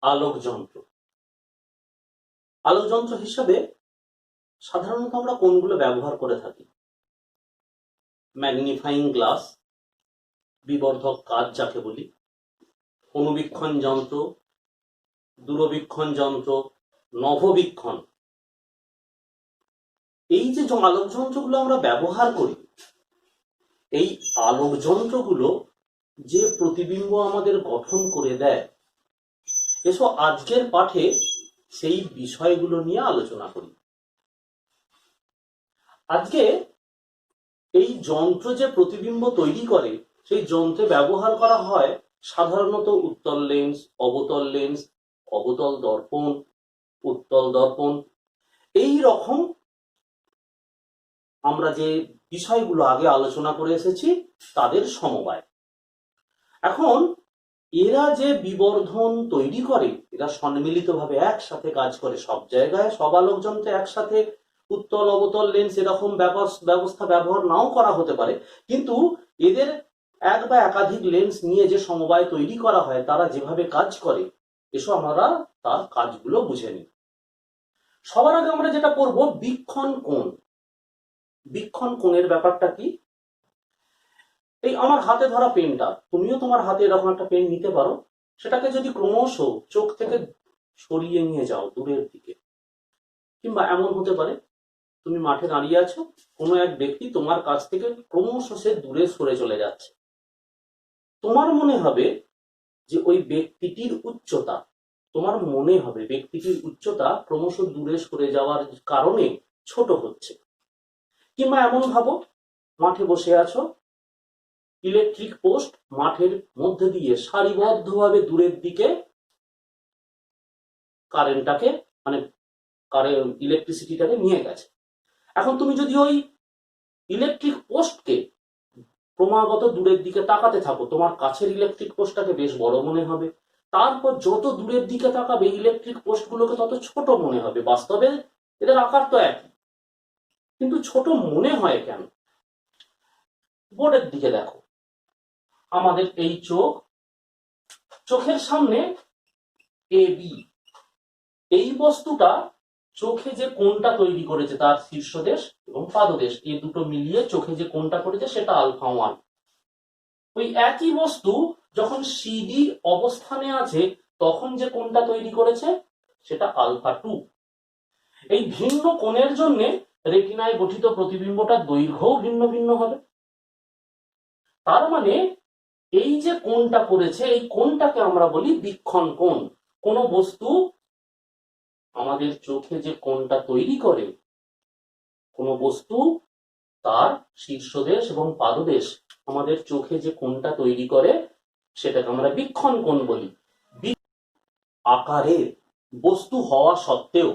আলোক যন্ত্র। আলোক যন্ত্র হিসাবে সাধারণত আমরা কোনগুলো ব্যবহার করে থাকি? ম্যাগনিফাইং গ্লাস, বিবর্ধক কাঁচ যাকে বলি, অনুবীক্ষণ যন্ত্র, দূরবীক্ষণ যন্ত্র, নভোবীক্ষণ। এই যে আলোক যন্ত্রগুলো আমরা ব্যবহার করি, এই আলোক যন্ত্রগুলো যে প্রতিবিম্ব আমাদের গঠন করে দেয়, এসো আজকের পাঠে সেই বিষয়গুলো নিয়ে আলোচনা করি। আজকে এই যন্ত্র যে প্রতিবিম্ব তৈরি করে, সেই যন্ত্রে ব্যবহার করা হয় সাধারণত উত্তল লেন্স, অবতল লেন্স, অবতল দর্পণ, উত্তল দর্পণ। এই রকম আমরা যে বিষয়গুলো আগে আলোচনা করে এসেছি তাদের সমবায়। এখন এরা যে বিবর্ধন তৈরি করে, এরা সম্মিলিতভাবে একসাথে কাজ করে। সব জায়গায় সব আলোক যন্ত্রে একসাথে উত্তল অবতল লেন্স এরকম ব্যবস্থা ব্যবহার নাও করা হতে পারে, কিন্তু এদের এক বা একাধিক লেন্স নিয়ে যে সমবায় তৈরি করা হয়, তারা যেভাবে কাজ করে, এসব আমরা তার কাজগুলো বুঝে নিই। সবার আগে আমরা যেটা করব, বীক্ষণ কোণ। বীক্ষণ কোণের ব্যাপারটা কি? এই আমার হাতে ধরা পেনটা, তুমিও তোমার হাতে এরকম একটা পেন নিতে পারো, সেটাকে যদি ক্রমশ চোখ থেকে সরিয়ে নিয়ে যাও দূরের দিকে, কিংবা এমন হতে পারে তুমি মাঠে দাঁড়িয়ে আছো, কোনো এক ব্যক্তি তোমার কাছ থেকে ক্রমশ সে দূরে সরে চলে যাচ্ছে, তোমার মনে হবে যে ওই ব্যক্তিটির উচ্চতা, তোমার মনে হবে ব্যক্তিটির উচ্চতা ক্রমশ দূরে সরে যাওয়ার কারণে ছোট হচ্ছে। কিংবা এমন ভাবো, মাঠে বসে আছো, ইলেকট্রিক পোস্ট মাঠের মধ্যে দিয়ে সারিবদ্ধভাবে দূরের দিকে কারেন্টটাকে, মানে ইলেকট্রিসিটিটাকে নিয়ে গেছে। এখন তুমি যদি ওই ইলেকট্রিক পোস্টকে ক্রমাগত দূরের দিকে তাকাতে থাকো, তোমার কাছের ইলেকট্রিক পোস্টটাকে বেশ বড় মনে হবে, তারপর যত দূরের দিকে তাকাবে ইলেকট্রিক পোস্টগুলোকে তত ছোট মনে হবে। বাস্তবে এদের আকার তো একই, কিন্তু ছোট মনে হয় কেন? বোর্ডের দিকে দেখো, আমাদের এই চোখের সামনে এ বি, এই বস্তুটা চোখে যে কোণটা তৈরি করেছে তার শীর্ষদেশ এবং পাদদেশ, এই দুটো মিলিয়ে চোখে যে কোণটা করেছে সেটা আলফা 1। ওই একই বস্তু যখন সিডি অবস্থানে আছে, তখন যে কোণটা তৈরি করেছে সেটা আলফা 2। এই ভিন্ন কোণের জন্য রেটিনায় গঠিত প্রতিবিম্বটার দৈর্ঘ্যও ভিন্ন ভিন্ন হবে। তার মানে এই যে কোণটা করেছে, এই কোণটাকে আমরা বলি বীক্ষণ কোণ। কোন বস্তু আমাদের চোখে যে কোণটা তৈরি করে, কোন বস্তু তার শীর্ষদেশ এবং পাদদেশ আমাদের চোখে যে কোণটা তৈরি করে, সেটাকে আমরা বীক্ষণ কোণ বলি। আকারের বস্তু হওয়া সত্ত্বেও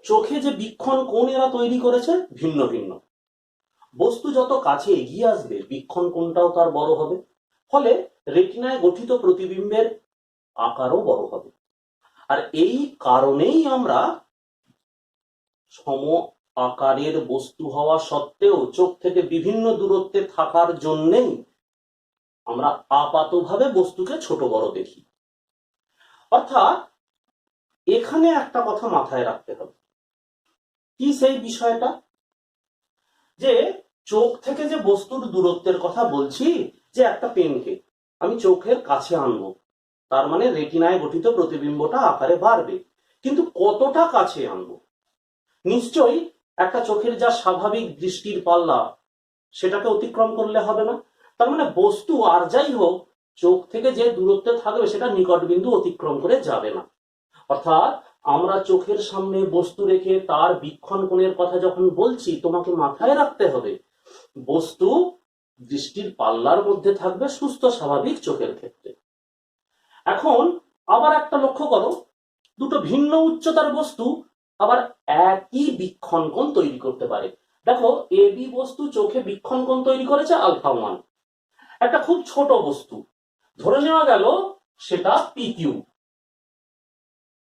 চোখে যে বীক্ষণ কোণ এরা তৈরি করেছে ভিন্ন ভিন্ন। বস্তু যত কাছে এগিয়ে আসবে, বীক্ষণ কোণটাও তার বড় হবে, ফলে রেটিনায় গঠিত প্রতিবিম্বের আকারও বড় হবে। আর এই কারণেই আমরা সম আকারের বস্তু হওয়া সত্ত্বেও চোখ থেকে বিভিন্ন দূরত্বে থাকার জন্যেই আমরা আপাতভাবে বস্তুকে ছোট বড় দেখি। অর্থাৎ এখানে একটা কথা মাথায় রাখতে হবে, কি সেই বিষয়টা, যে চোখ থেকে যে বস্তুর দূরত্বের কথা বলছি, যে একটা পেনকে আমি চোখের কাছে আনবো, তার মানে রেটিনায় গঠিত প্রতিবিম্বটা আকারে বাড়বে, কিন্তু কতটা কাছে আনবো? নিশ্চয়ই একটা চোখের যা স্বাভাবিক দৃষ্টির পাল্লা, সেটাকে অতিক্রম করলে হবে না। তার মানে বস্তু আর যাই হোক, চোখ থেকে যে দূরত্বে থাকবে সেটা নিকট বিন্দু অতিক্রম করে যাবে না। অর্থাৎ আমরা চোখের সামনে বস্তু রেখে তার বীক্ষণ কোণের কথা যখন বলছি, তোমাকে মাথায় রাখতে হবে বস্তু দৃষ্টির পাল্লার মধ্যে থাকবে সুস্থ স্বাভাবিক চোখের ক্ষেত্রে। এখন আবার একটা লক্ষ্য করো, দুটো ভিন্ন উচ্চতার বস্তু আবার একই বীক্ষণ কোণ তৈরি করতে পারে। দেখো, এ বি বস্তু চোখে বীক্ষণ কোণ তৈরি করেছে আলফা 1। একটা খুব ছোট বস্তু, ধরে নেওয়া গেল সেটা পি কিউ,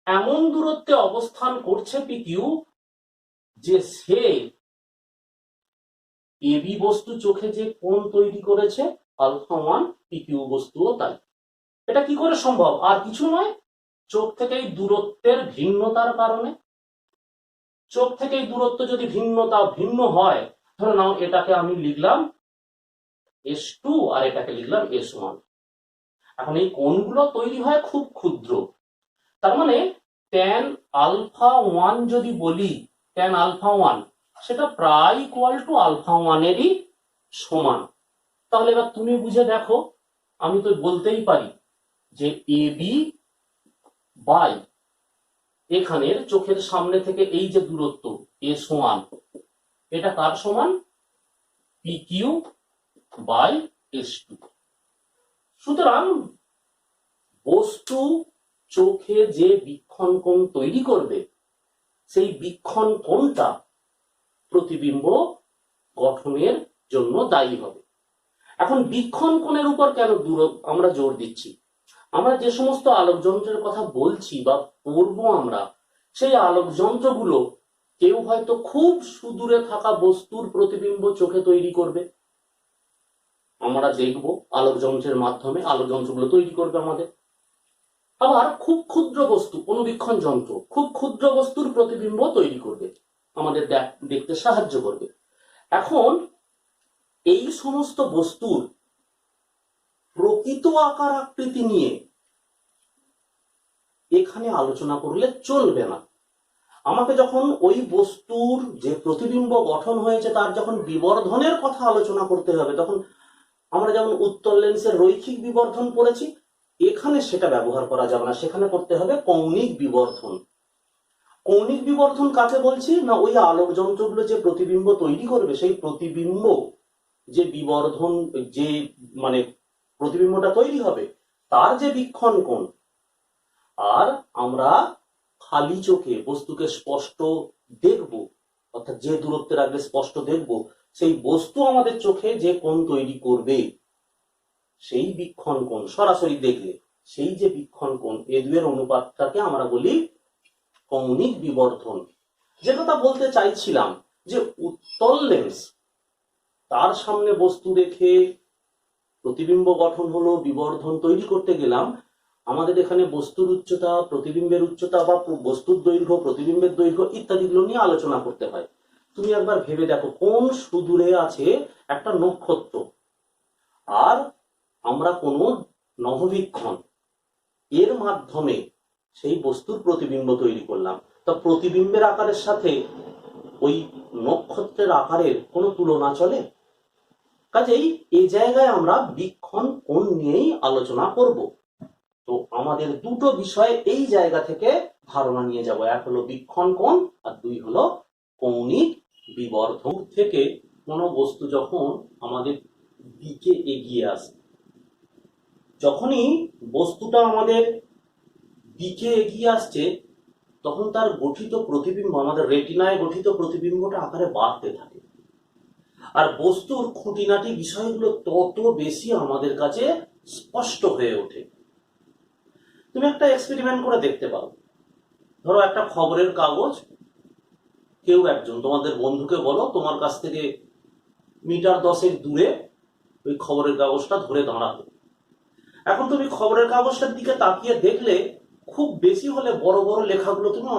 এমন দূরত্বে অবস্থান করছে পি কিউ যে সে এ বি বস্তু চোখে যে কোণ তৈরি করেছে আলফা 1, পি কিউ বস্তুও তাই। এটা কি করে সম্ভব? আর কিছু নয়, চোখ থেকে এই দূরত্বের ভিন্নতার কারণে। চোখ থেকে এই দূরত্ব যদি ভিন্ন হয়, ধরে নাও এটাকে আমি লিখলাম S2 আর এটাকে লিখলাম S1। এখন এই কোণগুলো তৈরি হয় খুব ক্ষুদ্র, তার মানে tan α1 যদি বলি, tan α1 সেটা প্রায় ইকুয়াল টু α1 এরই সমান। তাহলে এবার তুমি বুঝে দেখো, আমি তো বলতেই পারি যে AB বাই এখানের চোখের সামনে থেকে এই যে দূরত্ব S1, এটা কার সমান? PQ by S2। সুতরাং বস্তু চোখে যে বীক্ষণ কোণ তৈরি করবে, সেই বীক্ষণ কোণটা প্রতিবিম্ব গঠনের জন্য দায়ী হবে। এখন বীক্ষণ কোণের উপর কেন আমরা জোর দিচ্ছি? আমরা যে সমস্ত আলোক যন্ত্রের কথা বলছি বা পড়বো আমরা, সেই আলোক যন্ত্রগুলো কেউ হয়তো খুব সুদূরে থাকা বস্তুর প্রতিবিম্ব চোখে তৈরি করবে, আমরা দেখব আলোক যন্ত্রের মাধ্যমে আলোক যন্ত্রগুলো তৈরি করবে আমাদের। আবার খুব ক্ষুদ্র বস্তু, অনুবীক্ষণ যন্ত্র খুব ক্ষুদ্র বস্তুর প্রতিবিম্ব তৈরি করবে, আমাদের দেখতে সাহায্য করবে। এখন এই সমস্ত বস্তুর প্রকৃত আকার আকৃতি নিয়ে এখানে আলোচনা করলে চলবে না। আমাকে যখন ওই বস্তুর যে প্রতিবিম্ব গঠন হয়েছে তার যখন বিবর্ধনের কথা আলোচনা করতে হবে, তখন আমরা যেমন উত্তল লেন্সের রৈখিক বিবর্ধন পড়েছি, এখানে সেটা ব্যবহার করা যাবে না, সেখানে করতে হবে কৌণিক বিবর্ধন। কৌণিক বিবর্ধন কাকে বলছি না, ওই আলোক যন্ত্রগুলো যে প্রতিবিম্ব তৈরি করবে, সেই প্রতিবিম্ব যে বিবর্ধন, যে মানে প্রতিবিম্বটা তৈরি হবে তার যে বীক্ষণ কোণ, আর আমরা খালি চোখে বস্তুকে স্পষ্ট দেখব, অর্থাৎ যে দূরত্বে রাখলে স্পষ্ট দেখব, সেই বস্তু আমাদের চোখে যে কোণ তৈরি করবে, সেই বীক্ষণ কোণ সরাসরি দেখলে সেই যে বীক্ষণ কোণ, এ দুয়ের অনুপাতটাকে আমরা বলি কৌণিক বিবর্ধন। যে কথা বলতে চাইছিলাম যে উত্তল লেন্স, তার সামনে বস্তু রেখে প্রতিবিম্ব গঠন হলো, বিবর্ধন তৈরি করতে গেলাম, আমাদের এখানে বস্তুর উচ্চতা, প্রতিবিম্বের উচ্চতা বা বস্তুর দৈর্ঘ্য, প্রতিবিম্বের দৈর্ঘ্য ইত্যাদিগুলো নিয়ে আলোচনা করতে হয়। তুমি একবার ভেবে দেখো, কোন সুদূরে আছে একটা নক্ষত্র, আর আমরা কোন নভোবীক্ষণ এর মাধ্যমে সেই বস্তুর প্রতিবিম্ব তৈরি করলাম। তা প্রতিবিম্বের আকারের সাথে ওই নক্ষত্রের আকারের কোনো তুলনা চলে? কাজেই এই জায়গায় আমরা বীক্ষণ কোণ নিয়েই আলোচনা করব। তো আমাদের দুটো বিষয় এই জায়গা থেকে ধারণা নিয়ে যাব, এক হলো বীক্ষণ কোণ আর দুই হলো কৌণিক বিবর্ধন। থেকে কোনো বস্তু যখন আমাদের দিকে এগিয়ে আসে, যখনই বস্তুটা আমাদের দিকে এগিয়ে আসছে, তখন তার গঠিত প্রতিবিম্ব, আমাদের রেটিনায় গঠিত প্রতিবিম্বটা আকারে বাড়তে থাকে, আর বস্তুর খুঁটিনাটি বিষয়গুলো তত বেশি আমাদের কাছে স্পষ্ট হয়ে ওঠে। তুমি একটা এক্সপেরিমেন্ট করে দেখতে পারো। ধরো একটা খবরের কাগজ, কেউ একজন তোমাদের বন্ধুকে বলো তোমার কাছ থেকে মিটার 10 দূরে ওই খবরের কাগজটা ধরে দাঁড়াতে। এখন তুমি খবরের কাগজটার দিকে তাকিয়ে দেখলে খুব বেশি হলে বড় বড় লেখাগুলো তুমি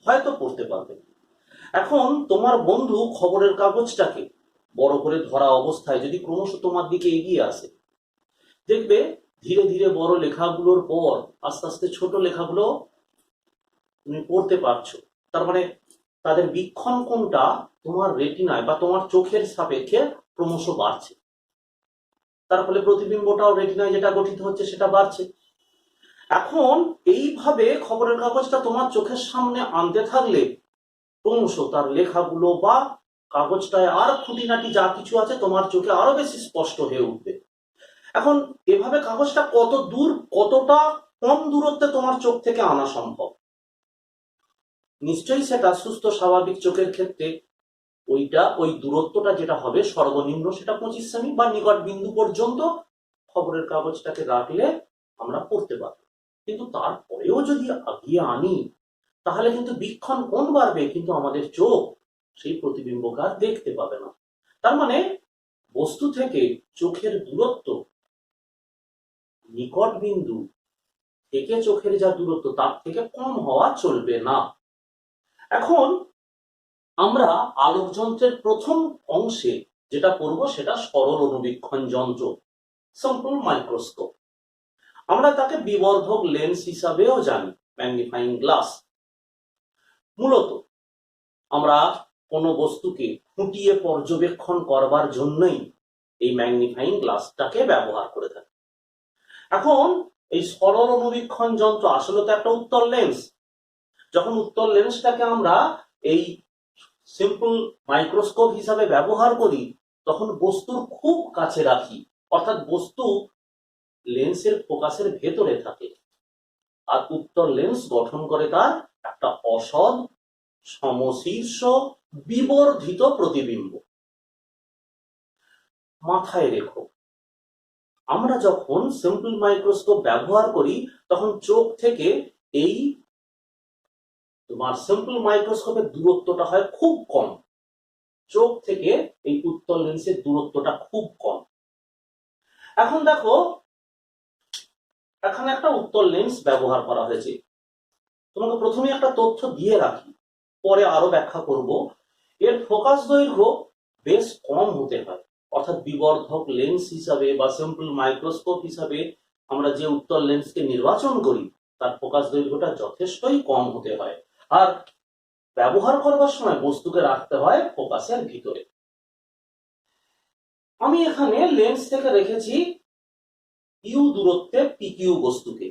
হয়তো পড়তে পারবে। এখন তোমার বন্ধু খবরের কাগজটাকে বড় করে ধরা অবস্থায় যদি ক্রমশ তোমার দিকে এগিয়ে আসে, দেখবে ধীরে ধীরে বড় লেখাগুলোর পর আস্তে আস্তে ছোট লেখাগুলো তুমি পড়তে পারছো। তার মানে তাদের বীক্ষণ কোণটা তোমার রেটিনায় বা তোমার চোখের সাপেক্ষে ক্রমশ বাড়ছে, তার ফলে প্রতিবিম্বটাও রেটিনায় যেটা গঠিত হচ্ছে সেটা বাড়ছে। এখন এইভাবে খবরের কাগজটা তোমার চোখের সামনে আনতে থাকলে ক্রমশ তার লেখাগুলো বা কাগজটায় আর খুঁটিনাটি যা কিছু আছে তোমার চোখে আরো বেশি স্পষ্ট হয়ে উঠবে। এখন এভাবে কাগজটা কত দূর, কতটা কম দূরত্বে তোমার চোখ থেকে আনা সম্ভব? নিশ্চয়ই সেটা সুস্থ স্বাভাবিক চোখের ক্ষেত্রে ওই দূরত্বটা যেটা হবে সর্বনিম্ন সেটা 25 সেমি বা নিকট বিন্দু পর্যন্ত খবরের কাগজটাকে রাখলে আমরা পড়তে পারবো। কিন্তু তারপরেও যদি আগিয়ে আনি, তাহলে কিন্তু বীক্ষণ কোণ বাড়বে, কিন্তু আমাদের চোখ সেই প্রতিবিম্বকে আর দেখতে পাবে না। তার মানে বস্তু থেকে চোখের দূরত্ব নিকট বিন্দু থেকে চোখের যা দূরত্ব তার থেকে কম হওয়া চলবে না। এখন আমরা আলোক যন্ত্রের প্রথম অংশে যেটা পড়ব সেটা সরল অণুবীক্ষণ যন্ত্র, সিম্পল মাইক্রোস্কোপ। আমরা তাকে বিবর্ধক লেন্স হিসাবেও জানি, ম্যাগনিফাইং গ্লাস। মূলত আমরা কোনো বস্তুকে খুঁটিয়ে পর্যবেক্ষণ করবার জন্যই এই ম্যাগনিফাইং গ্লাসটাকে ব্যবহার করে থাকি। এখন এই সরল অণুবীক্ষণ যন্ত্র আসলে তো একটা উত্তল লেন্স। যখন উত্তল লেন্সটাকে আমরা এই সিম্পল মাইক্রোস্কোপ হিসাবে ব্যবহার করি তখন বস্তুর খুব কাছে রাখি, অর্থাৎ বস্তু লেন্সের ফোকাসের ভেতরে থাকে, আর উত্তল লেন্স গঠন করে তার একটা অসৎ সমশীর্ষ বিবর্ধিত প্রতিবিম্ব। মাথায় রেখো, আমরা যখন সিম্পল মাইক্রোস্কোপ ব্যবহার করি তখন চোখ থেকে এই তোমার সিম্পল মাইক্রোস্কোপের দূরত্বটা হয় খুব কম, চোখ থেকে এই উত্তল লেন্সের দূরত্বটা খুব কম। এখন দেখো, এখানে একটা উত্তল লেন্স ব্যবহার করা হয়েছে। তোমাকে প্রথমে একটা তথ্য দিয়ে রাখি, পরে আরো ব্যাখ্যা করব। এর ফোকাস দৈর্ঘ্য বেশ কম হতে হয়, অর্থাৎ বিবর্ধক লেন্স হিসাবে বা সিম্পল মাইক্রোস্কোপ হিসাবে আমরা যে উত্তল লেন্সকে নির্বাচন করি তার ফোকাস দৈর্ঘ্যটা যথেষ্টই কম হতে হয়, আর ব্যবহার করবার সময় বস্তুকে রাখতে হয় ফোকাসের ভিতরে। আমি এখানে লেন্স থেকে রেখেছি ইউ দূরত্বে পিকিউ বস্তুকে,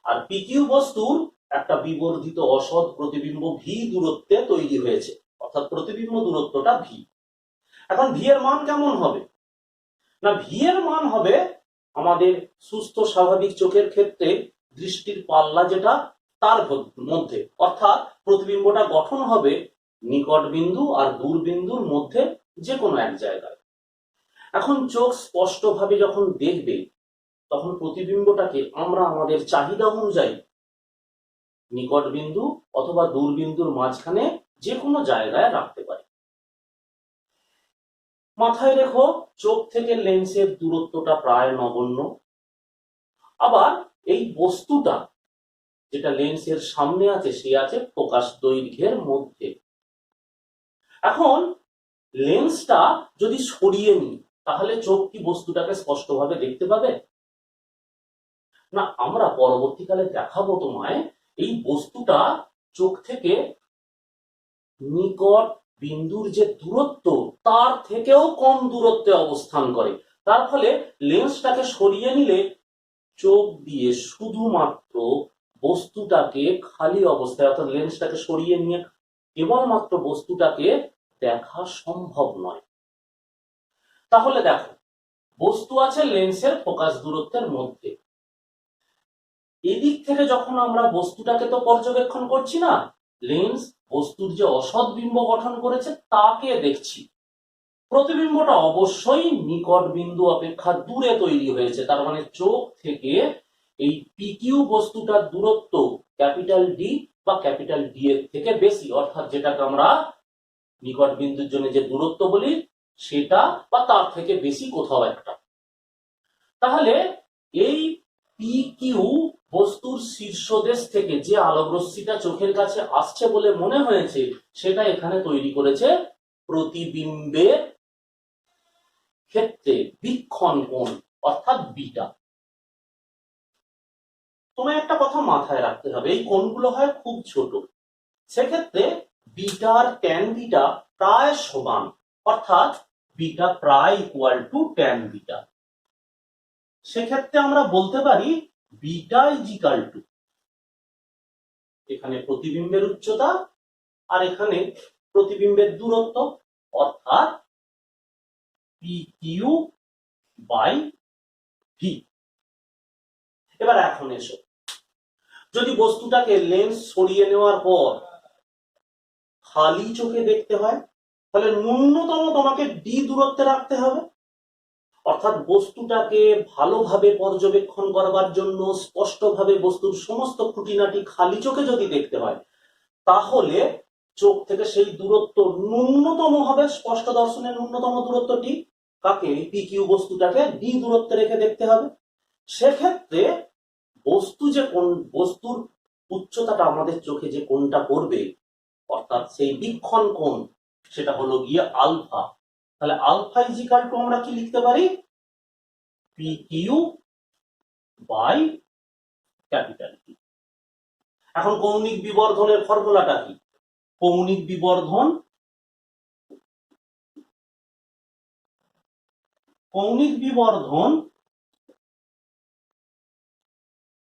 আর পিকিউ বস্তুর একটা বিবর্ধিত অসৎ প্রতিবিম্ব ভি দূরত্বে তৈরি হয়েছে, অর্থাৎ প্রতিবিম্ব দূরত্বটা ভি। এখন ভি এর মান কেমন হবে না, ভি এর মান হবে আমাদের সুস্থ স্বাভাবিক চোখের ক্ষেত্রে দৃষ্টির পাল্লা যেটা তার মধ্যে, অর্থাৎ প্রতিবিম্বটা গঠন হবে নিকট বিন্দু আর দূর বিন্দুর মধ্যে যে কোনো এক জায়গায়। এখন চোখ স্পষ্টভাবে যখন দেখবে তখন প্রতিবিম্বটাকে আমরা আমাদের চাহিদা অনুযায়ী নিকট বিন্দু অথবা দূর বিন্দুর মাঝখানে যে কোনো জায়গায় রাখতে পারি। মাথায় রেখো, চোখ থেকে লেন্সের দূরত্বটা প্রায় নগণ্য। আবার এই বস্তুটা যেটা লেন্সের সামনে আছে সে আছে ফোকাস দৈর্ঘ্যের মধ্যে। এখন লেন্সটা যদি সরিয়ে নিই তাহলে চোখ কি বস্তুটাকে স্পষ্টভাবে দেখতে পাবে না? আমরা পরবর্তীকালে দেখাবো তোমায় এই বস্তুটা চোখ থেকে নিকট বিন্দুর যে দূরত্ব তার থেকেও কম দূরত্বে অবস্থান করে। তার ফলে লেন্সটাকে সরিয়ে নিলে চোখ দিয়ে শুধুমাত্র বস্তুটাকে খালি অবস্থায়, অর্থাৎ লেন্সটাকে সরিয়ে নিয়ে কেবলমাত্র বস্তুটাকে দেখা সম্ভব নয়। তাহলে দেখো, বস্তু আছে লেন্সের ফোকাস দূরত্বের মধ্যে। এদিক থেকে যখন আমরা বস্তুটাকে তো পর্যবেক্ষণ করছি না, লেন্স বস্তুর যে অসৎ বিম্ব গঠন করেছে তাকে দেখছি। প্রতিবিম্বটা অবশ্যই নিকট বিন্দু অপেক্ষা দূরে তৈরি হয়েছে, তার মানে চোখ থেকে এই পিকিউ বস্তুটার দূরত্ব ক্যাপিটাল ডি বা ক্যাপিটাল ডি এর থেকে বেশি, অর্থাৎ যেটাকে আমরা নিকট বিন্দুর জন্য যে দূরত্ব বলি সেটা বা তার থেকে বেশি কোথাও একটা। তাহলে এই পিকিউ বস্তুর শীর্ষদেশ থেকে যে আলোকরশ্মিটা চোখের কাছে আসছে বলে মনে হয়েছে সেটা এখানে তৈরি করেছে প্রতিবিম্বের ক্ষেত্রে বীক্ষণ কোণ, অর্থাৎ বিটা। তোমায় একটা কথা মাথায় রাখতে হবে, এই কোণগুলো হয় খুব ছোট, সেক্ষেত্রে বিটার ট্যান বিটা প্রায় সমান, অর্থাৎ বিটা প্রায় ইকুয়াল টু ট্যান বিটা। সেক্ষেত্রে আমরা বলতে পারি বিটা ইজ ইকুয়াল টু, এখানে প্রতিবিম্বের উচ্চতা আর এখানে প্রতিবিম্বের দূরত্ব, অর্থাৎ পি কিউ বাই ভি। এবার এখন এসো, যদি বস্তুটাকে লেন্স সরিয়ে নেওয়ার পর খালি চোখে দেখতে হয় তাহলে ন্যূনতম তোমাকে ডি দূরত্বে রাখতে হবে, অর্থাৎ বস্তুটাকে ভালোভাবে পর্যবেক্ষণ করবার জন্য স্পষ্টভাবে বস্তুর সমস্ত খুঁটিনাটি খালি চোখে যদি দেখতে হয় তাহলে চোখ থেকে সেই দূরত্ব ন্যূনতম হবে, স্পষ্ট দর্শনের ন্যূনতম দূরত্বটি কাকে, পিকিউ বস্তুটাকে ডি দূরত্বে রেখে দেখতে হবে। সেক্ষেত্রে বস্তুর উচ্চতাটা আমাদের চোখে যে কোণটা পড়বে, অর্থাৎ সেই বীক্ষণ কোণ, সেটা হলো গিয়ে আলফা। তাহলে আলফা ইজিক্যাল টু আমরা কি লিখতে পারি? P Q by capital P. এখন কৌণিক বিবর্ধনের ফর্মুলাটা কি? কৌণিক বিবর্ধন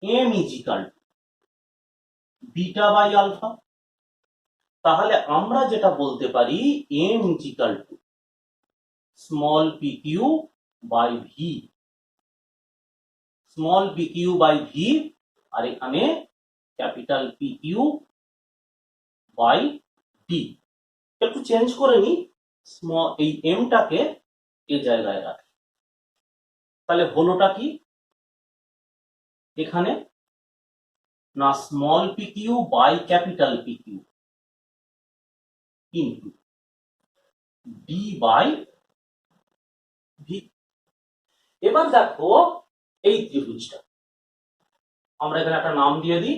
M is equal to beta by alpha. তাহলে আমরা যেটা বলতে পারি M is equal to small P Q by V, small P Q by V, আর এখানে capital P Q by D. একটু চেঞ্জ করে নি, এই এমটাকে এ জায়গায় রাখি। তাহলে হলোটা কি এখানে? না small P Q by capital P Q into D by V. এবার দেখো এই ত্রিভুজটা, আমরা এখানে একটা নাম দিয়ে দিই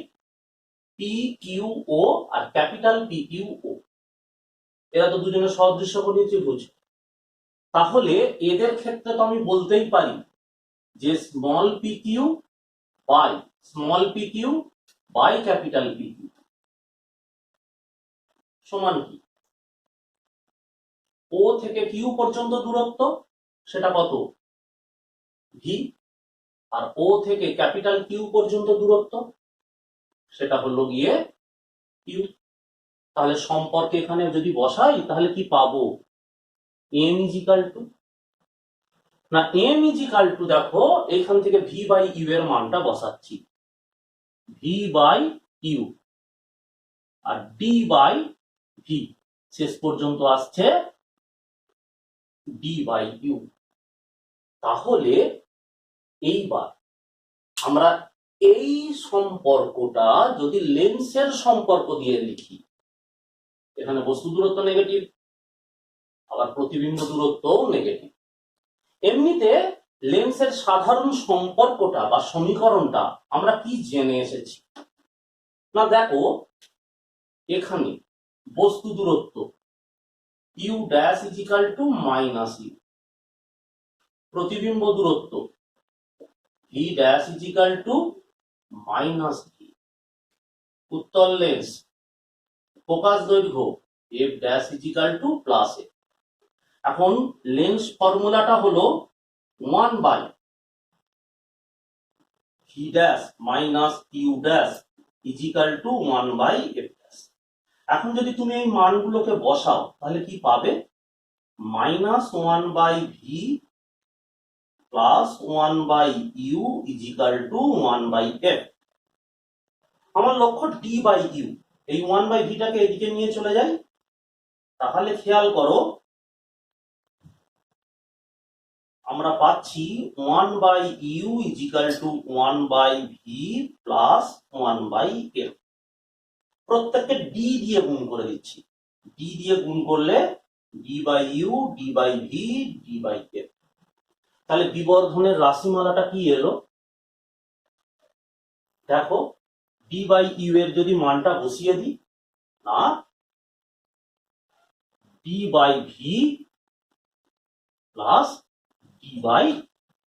পি কিউ ও আর ক্যাপিটাল পি কিউ ও। এরা তো দুজনের সদৃশ্যকোণী ত্রিভুজ। তাহলে এদের ক্ষেত্রে তো আমি বলতেই পারি যে small P Q by capital P Q সমান কি? ও থেকে কিউ পর্যন্ত দূরত্ব, সেটা কত? ভি। আর ও থেকে ক্যাপিটাল কিউ পর্যন্ত দূরত্ব, সেটা হলো গিয়ে কিউ। তাহলে সম্পর্কে এখানে যদি বসাই তাহলে কি পাবো? এম ইজিক্যাল টু, না এম ইজিক্যাল টু দেখো এখান থেকে ভি বাই ইউ এর মানটা বসাচ্ছি, ভি বাই ইউ আর ডি বাই ভি, শেষ পর্যন্ত আসছে ডি বাই ইউ। তাহলে এইবার আমরা এই সম্পর্কটা যদি লেন্সের সম্পর্ক দিয়ে লিখি, এখানে বস্তু দূরত্ব নেগেটিভ, আবার প্রতিবিম্ব দূরত্বও নেগেটিভ। এমনিতে লেন্সের সাধারণ সম্পর্কটা বা সমীকরণটা আমরা কি জেনে এসেছি? না দেখো এখানে বস্তু দূরত্ব U dash is equal to minus U, প্রতিবিম্ব দূরত্ব V dash is equal to minus V, উত্তল লেন্স ফোকাস দৈর্ঘ্য F dash is equal to plus F. এখন লেন্স ফর্মুলাটা হলো 1 by V dash minus Q dash is equal to 1 by F dash. এখন যদি তুমি এই মানগুলোকে বসাও তাহলে কি পাবে? Minus 1 by V plus 1 by U is equal to 1 by F. আমার লক্ষ্য ডি বাই ইউ, এই 1 বাই ভিটাকে এদিকে নিয়ে চলে যাই। তাহলে খেয়াল করো আমরা পাচ্ছি 1 by U is equal to 1 by V plus 1 by F. প্রত্যেককে ডি দিয়ে গুণ করে দিচ্ছি, ডি দিয়ে গুণ করলে D by U, D by V, D by F. তাহলে বিবর্ধনের রাশিমালাটা কি এলো দেখো, ডি বাই ইউ এর যদি মানটা বসিয়ে দিই, না D by V plus D by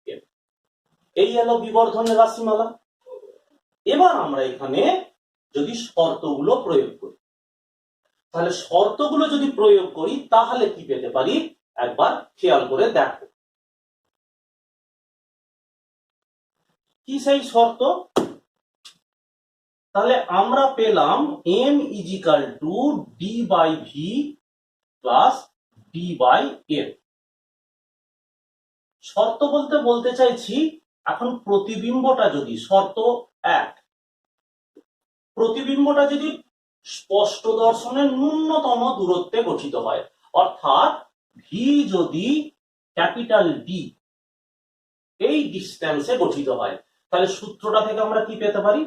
F, এই এলো বিবর্ধনের রাশিমালা। এবার আমরা এখানে যদি শর্তগুলো প্রয়োগ করি, তাহলে শর্তগুলো যদি প্রয়োগ করি তাহলে কি পেতে পারি একবার খেয়াল করে দেখো। কি সেই শর্ত? তাহলে আমরা পেলাম M is equal to D by V plus D by F. শর্ত বলতে চাইছি এখন প্রতিবিম্বটা যদি, শর্ত 1, প্রতিবিম্বটা যদি স্পষ্ট দর্শনের ন্যূনতম দূরত্বে গঠিত হয়, অর্থাৎ ভি যদি ক্যাপিটাল ডি এই ডিস্টেন্সে গঠিত হয়, তাহলে সূত্রটা থেকে আমরা কি পেতে পারি?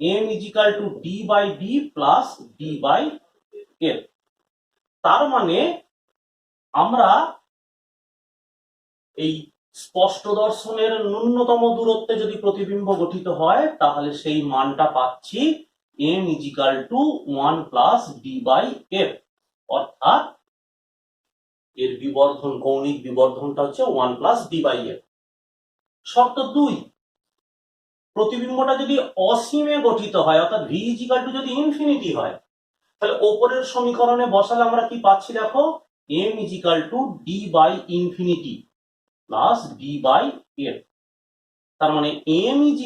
M is equal to D by D plus D by F. তার মানে আমরা এই স্পষ্ট দর্শনের ন্যূনতম দূরত্বে যদি প্রতিবিম্ব গঠিত হয় তাহলে সেই মানটা পাচ্ছি m = 1 + d/f, অর্থাৎ এর বিবর্ধন, কৌণিক বিবর্ধনটা হচ্ছে 1 + d/f। শর্ত 2, প্রতিবিম্বটা যদি অসীমে গঠিত হয় অর্থাৎ v = যদি ইনফিনিটি হয় তাহলে ওপরের সমীকরণে বসালে আমরা কি পাচ্ছি দেখো, m = d/∞ প্লাস d/f, তার মানে m =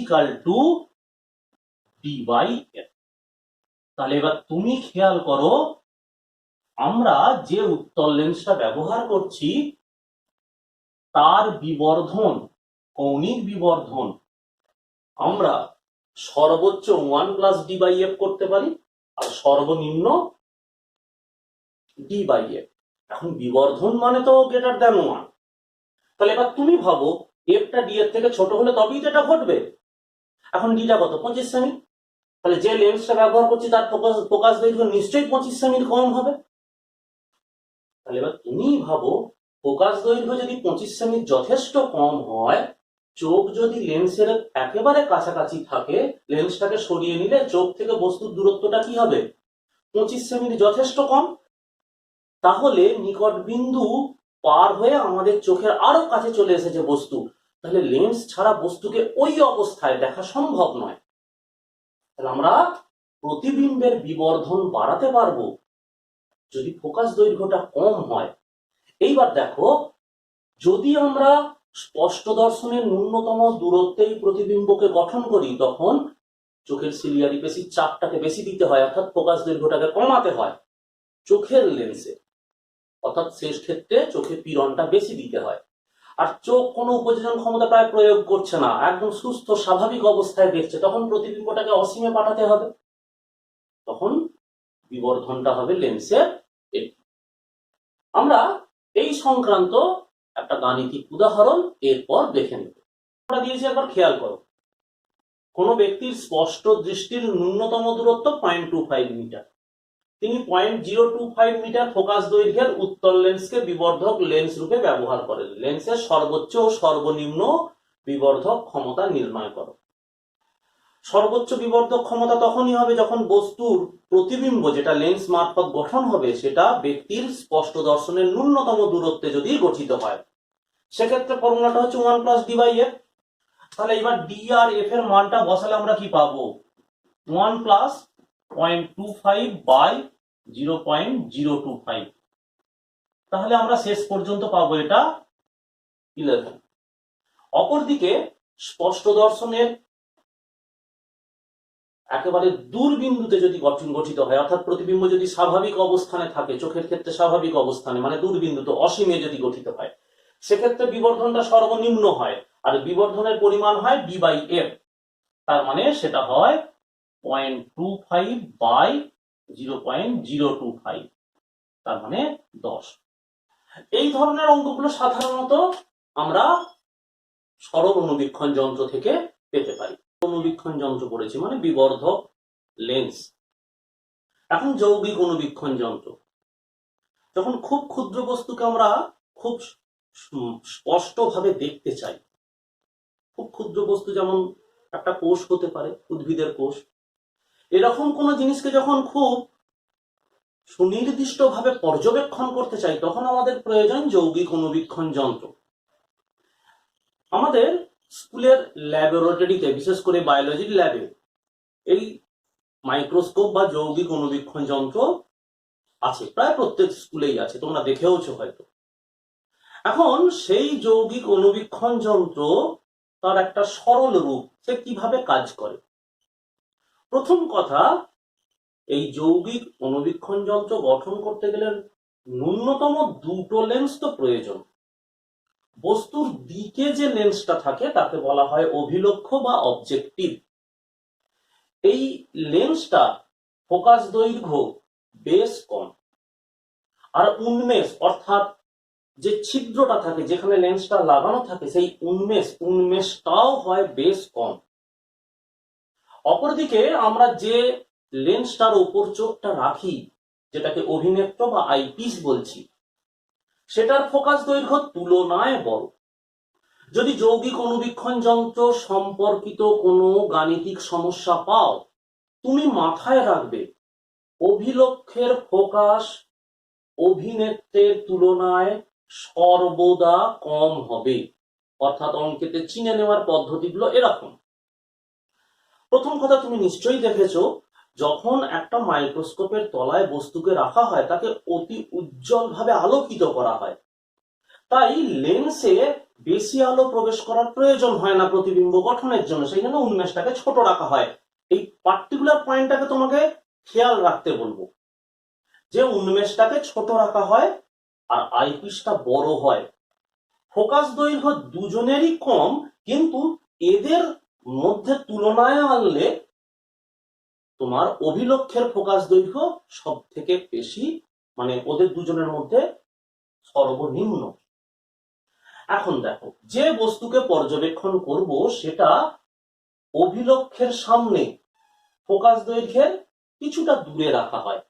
d/f। তাহলে এবার তুমি খেয়াল করো, আমরা যে উত্তল লেন্সটা ব্যবহার করছি তার বিবর্ধন, কৌণিক বিবর্ধন আমরা সর্বোচ্চ 1 + d/f করতে পারি আর সর্বনিম্ন d/f। এখন বিবর্ধন মানে তো গ্রেটার দ্যান 1, তাহলে এবার তুমি ভাবো এফটা ডি এর থেকে ছোট হলে তবেই তো এটা ঘটবে। এখন ডিটা কত, 25 সেমি, তাহলে যে লেন্সটা ব্যবহার করছি তার ফোকাস দৈর্ঘ্য নিশ্চয়ই 25 সেমির কম হবে। তাহলে এবার তুমি ভাবো ফোকাস দৈর্ঘ্য যদি 25 সেমির যথেষ্ট কম হয়, চোখ যদি লেন্সের একেবারে কাছাকাছি থাকে, লেন্সটাকে সরিয়ে নিলে চোখ থেকে বস্তুর দূরত্বটা কি হবে, 25 সেমির যথেষ্ট কম। তাহলে নিকট বিন্দু পার হয়ে আমাদের চোখের আরো কাছে চলে এসেছে বস্তু, তাহলে লেন্স ছাড়া বস্তুকে ওই অবস্থায় দেখা সম্ভব নয়। তাহলে আমরা প্রতিবিম্বের বিবর্ধন বাড়াতে পারবো যদি ফোকাস দৈর্ঘ্যটা কম হয়। এইবার দেখো, যদি আমরা স্পষ্ট দর্শনের ন্যূনতম দূরত্বেই প্রতিবিম্বকে গঠন করি তখন চোখের সিলিয়ারি পেশির চাপটাকে বেশি দিতে হয়, অর্থাৎ ফোকাস দৈর্ঘ্যটাকে কমাতে হয় চোখের লেন্সে, অর্থাৎ শেষ ক্ষেত্রে চোখে পীড়নটা বেশি দিতে হয়। আর চোখ কোনো উপযোজন ক্ষমতা প্রায় প্রয়োগ করছে না, একদম সুস্থ স্বাভাবিক অবস্থায় দেখছে, তখন প্রতিবিম্বটাকে অসীমে পাঠাতে হবে, তখন বিবর্ধনটা হবে লেন্সের। আমরা এই সংক্রান্ত একটা গাণিতিক উদাহরণ এরপর দেখে নেব। আমরা দিয়েছি, একবার খেয়াল করো, কোন ব্যক্তির স্পষ্ট দৃষ্টির ন্যূনতম দূরত্ব 0.25 মিটার, তিনি 0.025 মিটার ফোকাস দৈর্ঘ্যের উত্তল লেন্সকে বিবর্ধক লেন্স রূপে ব্যবহার করেন। লেন্সের সর্বোচ্চ ও সর্বনিম্ন বিবর্ধক ক্ষমতা নির্ণয় করো। সর্বোচ্চ বিবর্ধক ক্ষমতা তখনই হবে যখন বস্তুর প্রতিবিম্ব যেটা লেন্স মারফত গঠন হবে সেটা ব্যক্তির স্পষ্ট দর্শনের ন্যূনতম দূরত্বে যদি গঠিত হয়। সেক্ষেত্রে ফর্মুলাটা হচ্ছে 1 + d/f। তাহলে এবার d আর f এর মানটা বসালে আমরা কি পাবো, 1 + 0.25/0.025, তাহলে আমরা শেষ পর্যন্ত পাবো এটা 11। অপরদিকে স্পষ্ট দর্শনের একেবারে দূর বিন্দুতে যদি গঠিত হয়, অর্থাৎ প্রতিবিম্ব যদি স্বাভাবিক অবস্থানে থাকে, চোখের ক্ষেত্রে স্বাভাবিক অবস্থানে মানে দূর বিন্দুতে অসীমে যদি গঠিত হয়, সেক্ষেত্রে বিবর্ধনটা সর্বনিম্ন হয় আর বিবর্ধনের পরিমাণ হয় d/f, তার মানে সেটা হয় 0.25/0.025, তার মানে 10। এই ধরনের অঙ্কগুলো সাধারণত আমরা সরল অনুবীক্ষণ যন্ত্র থেকে পেতে পারি। অনুবীক্ষণ যন্ত্র পড়েছি মানে বিবর্ধক লেন্স। এখন যৌগিক অনুবীক্ষণ যন্ত্র, যখন খুব ক্ষুদ্র বস্তুকে আমরা খুব স্পষ্টভাবে দেখতে চাই, খুব ক্ষুদ্র বস্তু যেমন একটা কোষ হতে পারে, উদ্ভিদের কোষ, এরকম কোন জিনিসকে যখন খুব সুনির্দিষ্টভাবে পর্যবেক্ষণ করতে চাই তখন আমাদের প্রয়োজন যৌগিক অনুবীক্ষণ যন্ত্র। আমাদের স্কুলের ল্যাবরেটরিতে, বিশেষ করে বায়োলজির ল্যাবে, এই মাইক্রোস্কোপ বা যৌগিক অনুবীক্ষণ যন্ত্র আছে, প্রায় প্রত্যেক স্কুলেই আছে, তোমরা দেখেওছো হয়তো। এখন সেই যৌগিক অনুবীক্ষণ যন্ত্র তার একটা সরল রূপ, সে কিভাবে কাজ করে। প্রথম কথা, এই যৌগিক অনুবীক্ষণ যন্ত্র গঠন করতে গেলে ন্যূনতম দুটো লেন্স তো প্রয়োজন। বস্তুর দিকে যে লেন্সটা থাকে তাকে বলা হয় অভিলক্ষ বা অবজেক্টিভ। এই লেন্সটা ফোকাস দৈর্ঘ্য বেশ কম, আর উন্মেষ অর্থাৎ যে ছিদ্রটা থাকে যেখানে লেন্সটা লাগানো থাকে সেই উন্মেষটাও হয় বেশ কম। অপরদিকে আমরা যে লেন্সটার উপর চোখটা রাখি, যেটাকে অভিনেত্র বা আইপিস বলছি, সেটার ফোকাস দৈর্ঘ্য তুলনায় বড়। যদি যৌগিক অনুবীক্ষণ যন্ত্র সম্পর্কিত কোনো গাণিতিক সমস্যা পাও, তুমি মাথায় রাখবে অভিলক্ষের ফোকাস অভিনেত্রের তুলনায় সর্বদা কম হবে। অর্থাৎ অঙ্কেতে চিনে নেওয়ার পদ্ধতিগুলো এরকম। প্রথম কথা, তুমি নিশ্চয়ই দেখেছো যখন একটা মাইক্রোস্কোপের তলায় বস্তুকে রাখা হয় তাকে অতি উজ্জ্বলভাবে আলোকিত করা হয়, তাই লেন্সে বেশি আলো প্রবেশ করার প্রয়োজন হয় না প্রতিবিম্ব গঠনের জন্য, সেই জন্য উন্মেষটাকে ছোট রাখা হয়। এই পার্টিকুলার পয়েন্টটাকে তোমাকে খেয়াল রাখতে বলবো যে উন্মেষটাকে ছোট রাখা হয় আর আইপিসটা বড় হয়। ফোকাস দৈর্ঘ্য দুজনেরই কম, কিন্তু এদের মধ্যে তুলনায় আনলে তোমার অভিলক্ষের ফোকাস দৈর্ঘ্য সব থেকে বেশি, মানে ওদের দুজনের মধ্যে সর্বনিম্ন। এখন দেখো, যে বস্তুকে পর্যবেক্ষণ করব সেটা অভিলক্ষের সামনে ফোকাস দৈর্ঘ্যের কিছুটা দূরে রাখা হয়।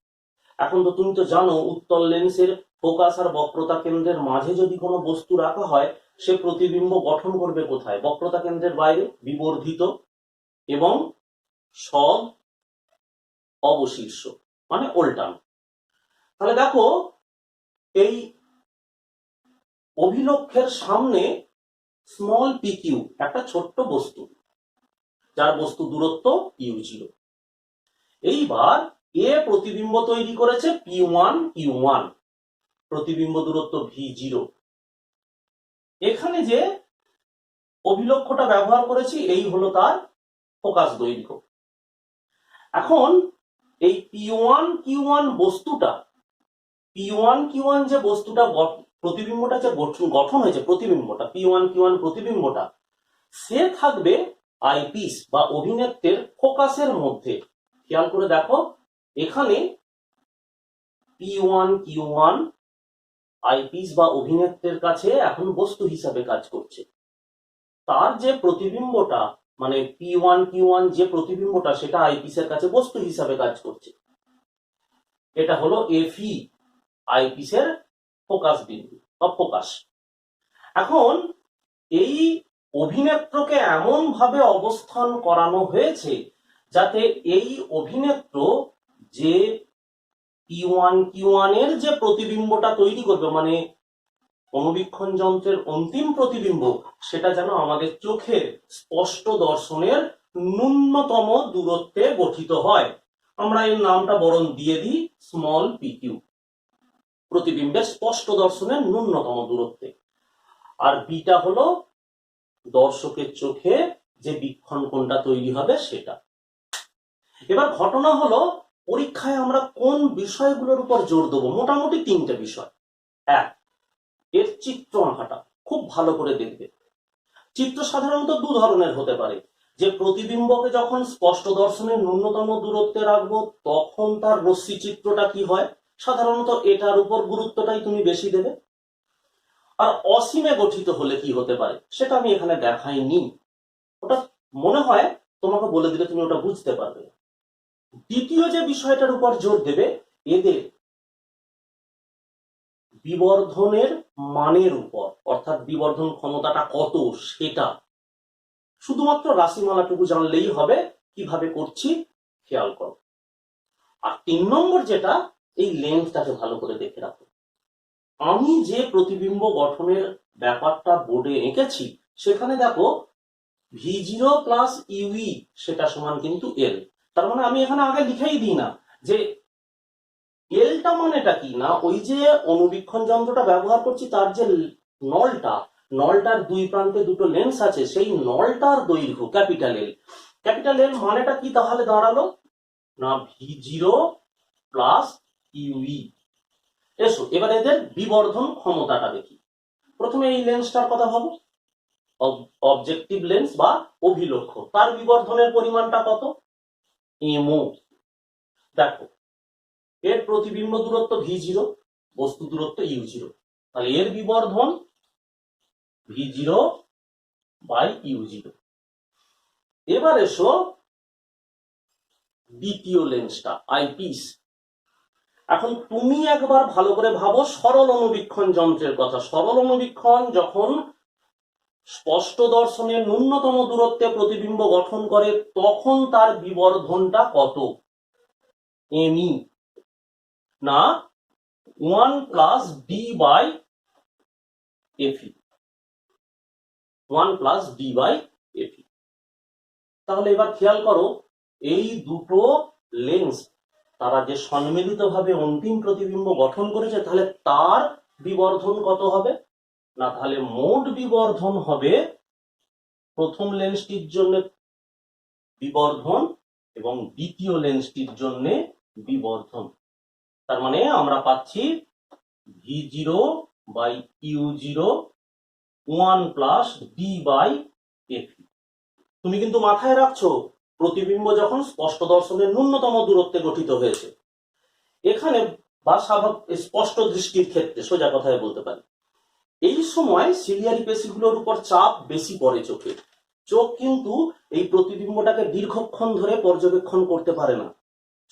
এখন তো তুমি তো জানো উত্তল লেন্সের ফোকাস আর বক্রতা কেন্দ্রের মাঝে যদি কোনো বস্তু রাখা হয় সে প্রতিবিম্ব গঠন করবে কোথায়? বক্রতা কেন্দ্রের বাইরে, বিবর্ধিত এবং সব অবশীর্ষ, মানে উল্টান। তাহলে দেখো, এই অভিলক্ষের সামনে স্মল পি কিউ একটা ছোট্ট বস্তু, যার বস্তু দূরত্ব ইউ0। এইবার এ প্রতিবিম্ব তৈরি করেছে P1 Q1, প্রতিবিম্ব দূরত্ব V0। এখানে যে অভিলক্ষটা ব্যবহার করেছি এই হলো তার ফোকাস দৈর্ঘ্য। এখন এই P1 Q1 বস্তুটা, P1 Q1 যে বস্তুটা প্রতিবিম্বটা যে গঠন হয়েছে, প্রতিবিম্বটা P1 Q1 প্রতিবিম্বটা, সে থাকবে আইপিস বা অভিনেত্রের ফোকাসের মধ্যে। খেয়াল করে দেখো, এখানে P1 Q1 আইপিস বা অভিনেত্রের কাছে এখন বস্তু হিসাবে কাজ করছে। তার যে প্রতিবিম্বটা, মানে P1 Q1 যে প্রতিবিম্বটা, সেটা আইপিসের কাছে বস্তু হিসাবে কাজ করছে। এটা হলো এফই, আইপিসের ফোকাস বিন্দু বা ফোকাস। এখন এই অভিনেত্রকে এমন ভাবে অবস্থান করানো হয়েছে যাতে এই অভিনেত্র যে P1 Q1 এর যে প্রতিবিম্বটা তৈরি করবে, মানে অনুবীক্ষণ যন্ত্রের অন্তিম প্রতিবিম্ব, সেটা যেন আমাদের চোখের স্পষ্ট দর্শনের ন্যূনতম দূরত্বে গঠিত হয়। আমরা এর নামটা বরং দিয়ে দিই স্মল পিকিউ, প্রতিবিম্বের স্পষ্ট দর্শনের ন্যূনতম দূরত্বে। আর বিটা হলো দর্শকের চোখে যে বীক্ষণ কোণটা তৈরি হবে সেটা। এবার ঘটনা হলো, পরীক্ষায় আমরা কোন বিষয়গুলোর উপর জোর দেবো? মোটামুটি তিনটে বিষয়। এক, এর চিত্র আঁকাটা খুব ভালো করে দেখবে। চিত্র সাধারণত দু ধরনের হতে পারে। যে প্রতিবিম্বকে যখন স্পষ্ট দর্শনের ন্যূনতম দূরত্বে রাখবো তখন তার রশ্মি চিত্রটা কি হয়, সাধারণত এটার উপর গুরুত্বটাই তুমি বেশি দেবে। আর অসীমে গঠিত হলে কি হতে পারে সেটা আমি এখানে দেখাইনি, ওটা মনে হয় তোমাকে বলে দিলে তুমি ওটা বুঝতে পারবে। দ্বিতীয় যে বিষয়টার উপর জোর দেবে, এদের বিবর্ধনের মানের উপর, অর্থাৎ বিবর্ধন ক্ষমতাটা কত সেটা। শুধুমাত্র রাশিমালাটুকু জানলেই হবে, কিভাবে করছি খেয়াল করো। আর 3 নম্বর যেটা, এই লেন্সটাকে ভালো করে দেখে রাখো। আমি যে প্রতিবিম্ব গঠনের ব্যাপারটা বোর্ডে এঁকেছি সেখানে দেখো V0 প্লাস ইউই সেটা সমান কিন্তু এল। তার মানে আমি এখানে আগে লিখেই দিই না যে এলটা মানেটা কি, না ওই যে অনুবীক্ষণ যন্ত্রটা ব্যবহার করছি তার যে নলটার দুই প্রান্তে দুটো লেন্স আছে, সেই নলটার দৈর্ঘ্য ক্যাপিটাল এল। ক্যাপিটাল এল মানেটা কি তাহলে দাঁড়ালো, না V0 প্লাস ইউই। এসো এবার এদের বিবর্ধন ক্ষমতাটা দেখি। প্রথমে এই লেন্সটার কথা ভাবো, অবজেক্টিভ লেন্স বা অভিলক্ষ, তার বিবর্ধনের পরিমাণটা কত, এমও। দেখো, এর প্রতিবিম্ব দূরত্ব V0, বস্তু দূরত্ব U0, তাহলে এর বিবর্ধন V0 বাই U0। এবার এসো দ্বিতীয় লেন্সটা, আইপিস। এখন তুমি একবার ভালো করে ভাবো সরল অনুবীক্ষণ যন্ত্রের কথা। সরল অনুবীক্ষণ যখন স্পষ্ট দর্শনের ন্যূনতম দূরত্বে প্রতিবিম্ব গঠন করে তখন তার বিবর্ধনটা কত? এমই না 1 plus D by FE, 1 plus D by FE. তাহলে এবার খেয়াল করো, এই দুটো লেন্স তারা যে সম্মিলিতভাবে অন্তিম প্রতিবিম্ব গঠন করেছে, তাহলে তার বিবর্ধন কত হবে? না, তাহলে মোট বিবর্ধন হবে প্রথম লেন্সটির জন্য বিবর্ধন এবং দ্বিতীয় লেন্সটির জন্য বিবর্ধন। তার মানে আমরা পাচ্ছি V0 by U0 1 plus D by FE. তুমি কিন্তু মাথায় রাখছো, প্রতিবিম্ব যখন স্পষ্ট দর্শনের ন্যূনতম দূরত্বে গঠিত হয়েছে, এখানে বা স্পষ্ট দৃষ্টির ক্ষেত্রে সোজা কথায় বলতে পারি, এই সময় সিলিয়ারি পেশিগুলোর উপর চাপ বেশি পড়ে চোখে। চোখ কিন্তু এই প্রতিবিম্বটাকে দীর্ঘক্ষণ ধরে পর্যবেক্ষণ করতে পারে না,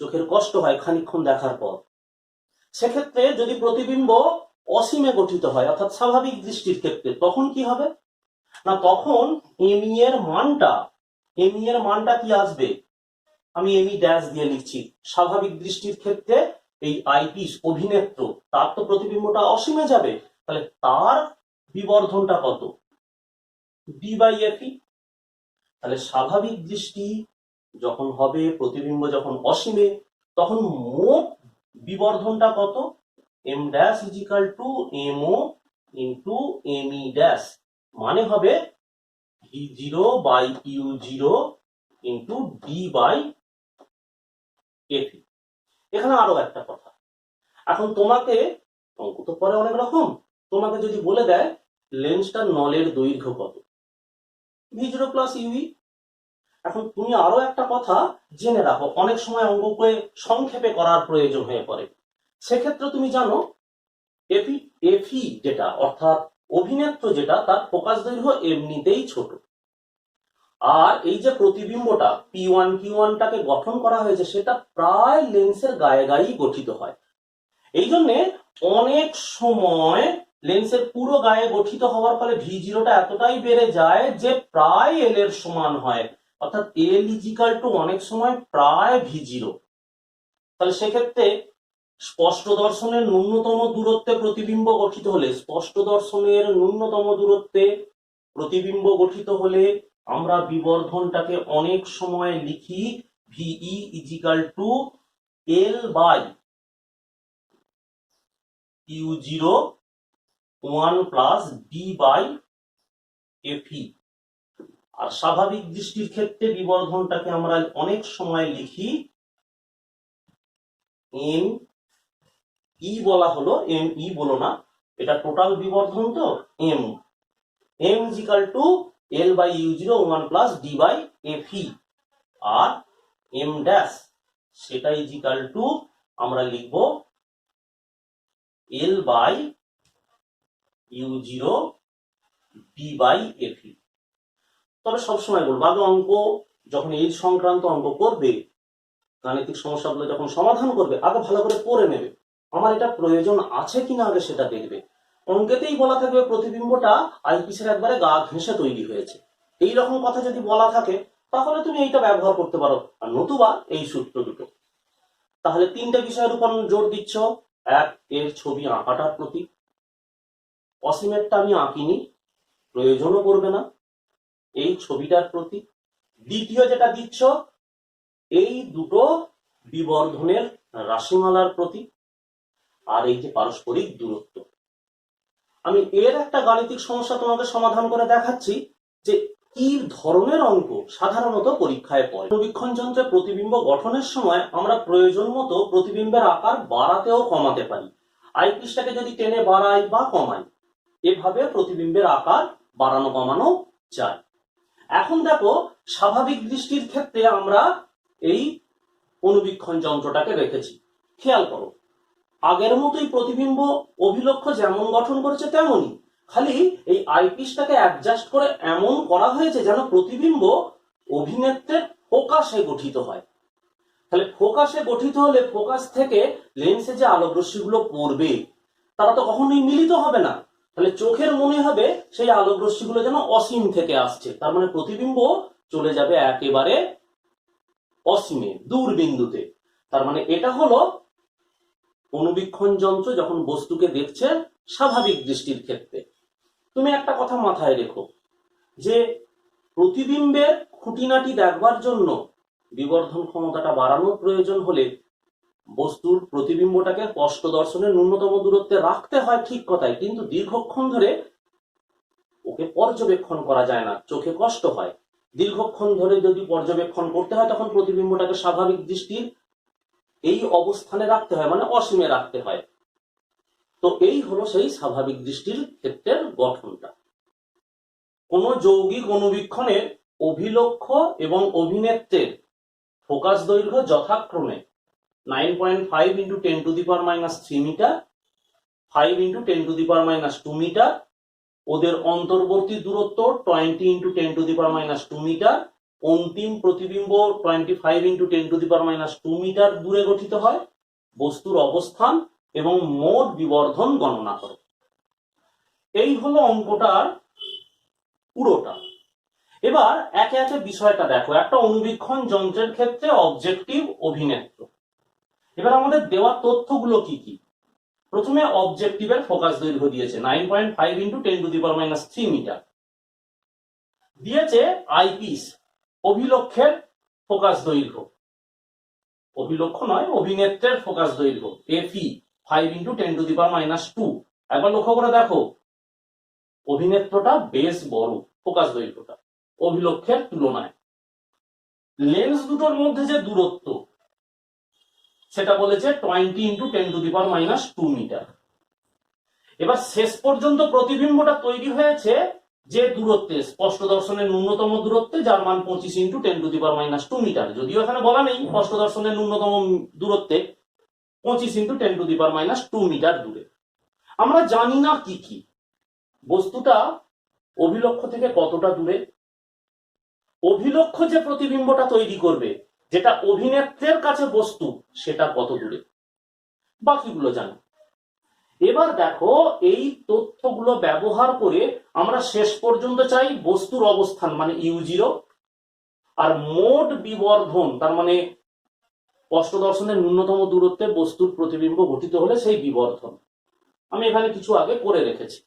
চোখের কষ্ট হয় খানিকক্ষণ দেখার পর। সেক্ষেত্রে যদি প্রতিবিম্ব অসীমে গঠিত হয়, অর্থাৎ স্বাভাবিক দৃষ্টির ক্ষেত্রে, তখন কি হবে? না, তখন এমি এর মানটা কি আসবে? আমি এমি ড্যাশ দিয়ে লিখছি। স্বাভাবিক দৃষ্টির ক্ষেত্রে এই আইপিস অভিনেত্র, তার তো প্রতিবিম্বটা অসীমে যাবে, তাহলে তার বিবর্ধনটা কত? D by FE. তাহলে স্বাভাবিক দৃষ্টি যখন হবে, প্রতিবিম্ব যখন অসীমে, তখন মোট বিবর্ধনটা কত? M dash is equal to MO into ME dash, মানে হবে V0 by U0 into D by FE. এখানে আরো একটা কথা, এখন তোমাকে, অঙ্ক তো পরে অনেক রকম, তোমাকে যদি বলে দেয় লেন্সটার নলের দৈর্ঘ্য কত, V0 প্লাস ইউই। এখন তুমি আরো একটা কথা জেনে রাখো, অনেক সময় অঙ্ককে সংক্ষেপে করার প্রয়োজন হয়ে পড়ে। সেক্ষেত্রে তুমি জানো এফি যেটা, অর্থাৎ অভিনেত্র যেটা, তার ফোকাস দৈর্ঘ্য এমনিতেই ছোট। আর এই যে প্রতিবিম্বটা P1 Q1টাকে গঠন করা হয়েছে, সেটা প্রায় লেন্সের গায়ে গায়েই গঠিত হয়। এই জন্যে অনেক সময় লেন্সের পুরো গায়ে গঠিত হওয়ার ফলে V0টা এতটাই বেড়ে যায় যে প্রায় এল এর সমান হয়, অর্থাৎ এল ইজ ইকাল টু অনেক সময় প্রায় V0। তাহলে সেক্ষেত্রে স্পষ্ট দর্শনের ন্যূনতম দূরত্বে প্রতিবিম্ব গঠিত হলে, স্পষ্ট দর্শনের ন্যূনতম দূরত্বে প্রতিবিম্ব গঠিত হলে আমরা বিবর্ধনটাকে অনেক সময় লিখি VE is equal to L by U0 1 plus D by FE. আর স্বাভাবিক দৃষ্টির ক্ষেত্রে বিবর্ধনটাকে আমরা অনেক সময় লিখি এম ই বলা হলো, এম ই বলো না, এটা টোটাল বিবর্ধন, তো M is equal to L by U0 1 plus D by FE. আর এম ড্যাশ সেটা ইজ ইকাল টু আমরা লিখব L by U0 D by FE. তবে সবসময় বলবো, আগে অঙ্ক যখন এই সংক্রান্ত অঙ্ক করবে, গাণিতিক সমস্যাগুলো যখন সমাধান করবে, আগে ভালো করে পড়ে নেবে, আমার এটা প্রয়োজন আছে কিনা আগে সেটা দেখবে। অঙ্কেতেই বলা থাকবে প্রতিবিম্বটা আইপিসের একবারে গা ঘেঁষে তৈরি হয়েছে, এই রকম কথা যদি বলা থাকে, তাহলে তুমি এইটা ব্যবহার করতে পারো, আর নতুবা এই সূত্র দুটো। তাহলে তিনটা বিষয়ের উপর জোর দিচ্ছ। এক, এর ছবি আঁকাটার প্রতি, অসীমেরটা আমি আঁকিনি, প্রয়োজনও করবে না, এই ছবিটার প্রতি। দ্বিতীয় যেটা দিচ্ছ, এই দুটো বিবর্ধনের রাশিমালার প্রতি, আর এই যে পারস্পরিক দূরত্ব। আমি এর একটা গাণিতিক সমস্যা তোমাকে সমাধান করে দেখাচ্ছি যে কি ধরনের অঙ্ক সাধারণত পরীক্ষায় পড়ে। অনুবীক্ষণ যন্ত্রে প্রতিবিম্ব গঠনের সময় আমরা প্রয়োজন মতো প্রতিবিম্বের আকার বাড়াতেও কমাতে পারি। আইপিসটাকে যদি টেনে বাড়াই বা কমাই, এভাবে প্রতিবিম্বের আকার বাড়ানো কমানো যায়। এখন দেখো, স্বাভাবিক দৃষ্টির ক্ষেত্রে আমরা এই অনুবীক্ষণ যন্ত্রটাকে রেখেছি, খেয়াল করো, আগের মতোই প্রতিবিম্ব অভিলক্ষ্য যেমন গঠন করেছে তেমনই, খালি এই আইপিসটাকে অ্যাডজাস্ট করে এমন করা হয়েছে যেন প্রতিবিম্ব অভিনেত্রের ফোকাসে গঠিত হয়। তাহলে ফোকাসে গঠিত হলে ফোকাস থেকে লেন্সে যে আলোকরশ্মিগুলো পড়বে, তারা তো কখনোই মিলিত হবে না, তাহলে চোখের মনে হবে সেই আলোক রশ্মিগুলো যেন অসীম থেকে আসছে, তার মানে প্রতিবিম্ব চলে যাবে একেবারে অসীমে, দূর বিন্দুতে। তার মানে এটা হলো অনুবীক্ষণ যন্ত্র যখন বস্তুকে দেখছে স্বাভাবিক দৃষ্টির ক্ষেত্রে। তুমি একটা কথা মাথায় রেখো যে প্রতিবিম্বের খুঁটিনাটি দেখবার জন্য বিবর্ধন ক্ষমতাটা বাড়ানোর প্রয়োজন হলে বস্তুর প্রতিবিম্বটাকে স্পষ্ট দর্শনের ন্যূনতম দূরত্বে রাখতে হয়, ঠিক কথাই, কিন্তু দীর্ঘক্ষণ ধরে ওকে পর্যবেক্ষণ করা যায় না, চোখে কষ্ট হয়। দীর্ঘক্ষণ ধরে যদি পর্যবেক্ষণ করতে হয় তখন প্রতিবিম্বটাকে স্বাভাবিক দৃষ্টির এই অবস্থানে রাখতে হয়, মানে অসীমে রাখতে হয়। তো এই হলো সেই স্বাভাবিক দৃষ্টির ক্ষেত্রের গঠনটা। কোন যৌগিক অনুবীক্ষণের অভিলক্ষ্য এবং অভিনেত্রের ফোকাস দৈর্ঘ্য যথাক্রমে 9.5 × 10⁻³ মিটার, 5 × 10⁻² মিটার, ওদের অন্তর্বর্তী দূরত্ব 20 × 10⁻² মিটার, অন্তিম প্রতিবিম্ব 25 × 10⁻² মিটার দূরে গঠিত হয়। বস্তুর অবস্থান এবং মোট বিবর্ধন গণনা করে। এই হলো অঙ্কটার পুরোটা। এবার একে একে বিষয়টা দেখো। একটা অনুবীক্ষণ যন্ত্রের ক্ষেত্রে অবজেক্টিভ, অভিনেত্র। এবার আমাদের দেওয়া তথ্যগুলো কি কি? প্রথমে অবজেক্টিভের ফোকাস দৈর্ঘ্য দিয়েছে 9.5 × 10⁻³ মিটার, দিয়েছে আইপিস অভিলক্ষের ফোকাস দৈর্ঘ্য, অভিলক্ষ্য নয় অভিনেত্রের ফোকাস দৈর্ঘ্য এফি 5 × 10⁻²। একবার লক্ষ্য করে দেখো, অভিনেত্রটা বেশ বড় ফোকাস দৈর্ঘ্যটা অভিলক্ষের তুলনায়। লেন্স দুটোর মধ্যে যে দূরত্ব সেটা বলেছে 20 × 10⁻² মিটার। এবার শেষ পর্যন্ত প্রতিবিম্বটা তৈরি হয়েছে যে দূরত্বে, স্পষ্ট দর্শনের ন্যূনতম দূরত্বে, যার মান 25 × 10⁻² মিটার। যদিও এখানে বলা নেই স্পষ্ট দর্শনের ন্যূনতম দূরত্বে 25 × 10⁻² মিটার দূরে। আমরা জানি না কি কি, বস্তুটা অভিলক্ষ্য থেকে কতটা দূরে, অভিলক্ষ্য যে প্রতিবিম্বটা তৈরি করবে যেটা অভিনেত্রের কাছে বস্তু সেটা কত দূরে, বাকিগুলো জানি। এবার দেখো এই তথ্যগুলো ব্যবহার করে আমরা শেষ পর্যন্ত চাই বস্তুর অবস্থান মানে u0 আর মোট বিবর্ধন, তার মানে স্পষ্ট দর্শনের ন্যূনতম দূরত্বে বস্তুর প্রতিবিম্ব গঠিত হলে সেই বিবর্ধন। আমি এখানে কিছু আগে করে রেখেছি।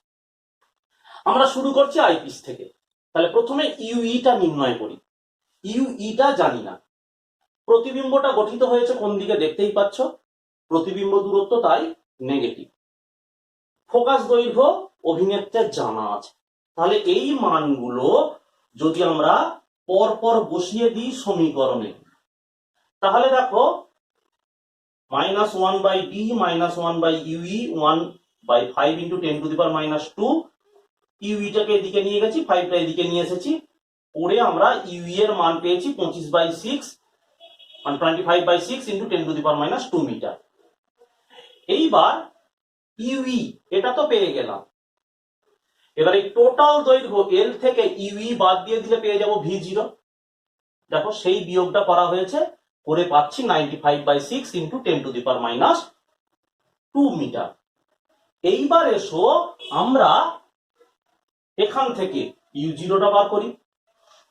আমরা শুরু করছি আইপিস থেকে। তাহলে প্রথমে ইউইটা নির্ণয় করি। ইউইটা জানি না, প্রতিবিম্বটা গঠিত হয়েছে কোন দিকে দেখতেই পাচ্ছ, প্রতিবিম্ব দূরত্ব তাই নেগেটিভ। ফোকাস দৈর্ঘ্য অভিনেত্রের জানা আছে, তাহলে এই মানগুলো যদি আমরা পরপর বসিয়ে দিই সমীকরণে, তাহলে দেখো -1/d -1/ue 1/5 × 10⁻²। ইউইটাকে এদিকে নিয়ে গেছি, 5টা এদিকে নিয়ে এসেছি, পরে আমরা ইউই এর মান পেয়েছি 25/6 মানে 25/6 × 10⁻² মিটার। এইবার ইউই এটা তো পেয়ে গেলাম, এবার এই টোটাল দৈর্ঘ্য এল থেকে ইউই বাদ দিয়ে দিলে পেয়ে যাব v0। দেখো সেই বিয়োগটা করা হয়েছে, করে পাচ্ছি 95/6 × 10⁻² মিটার। এইবার এসো আমরা এখান থেকে u0টা বার করি।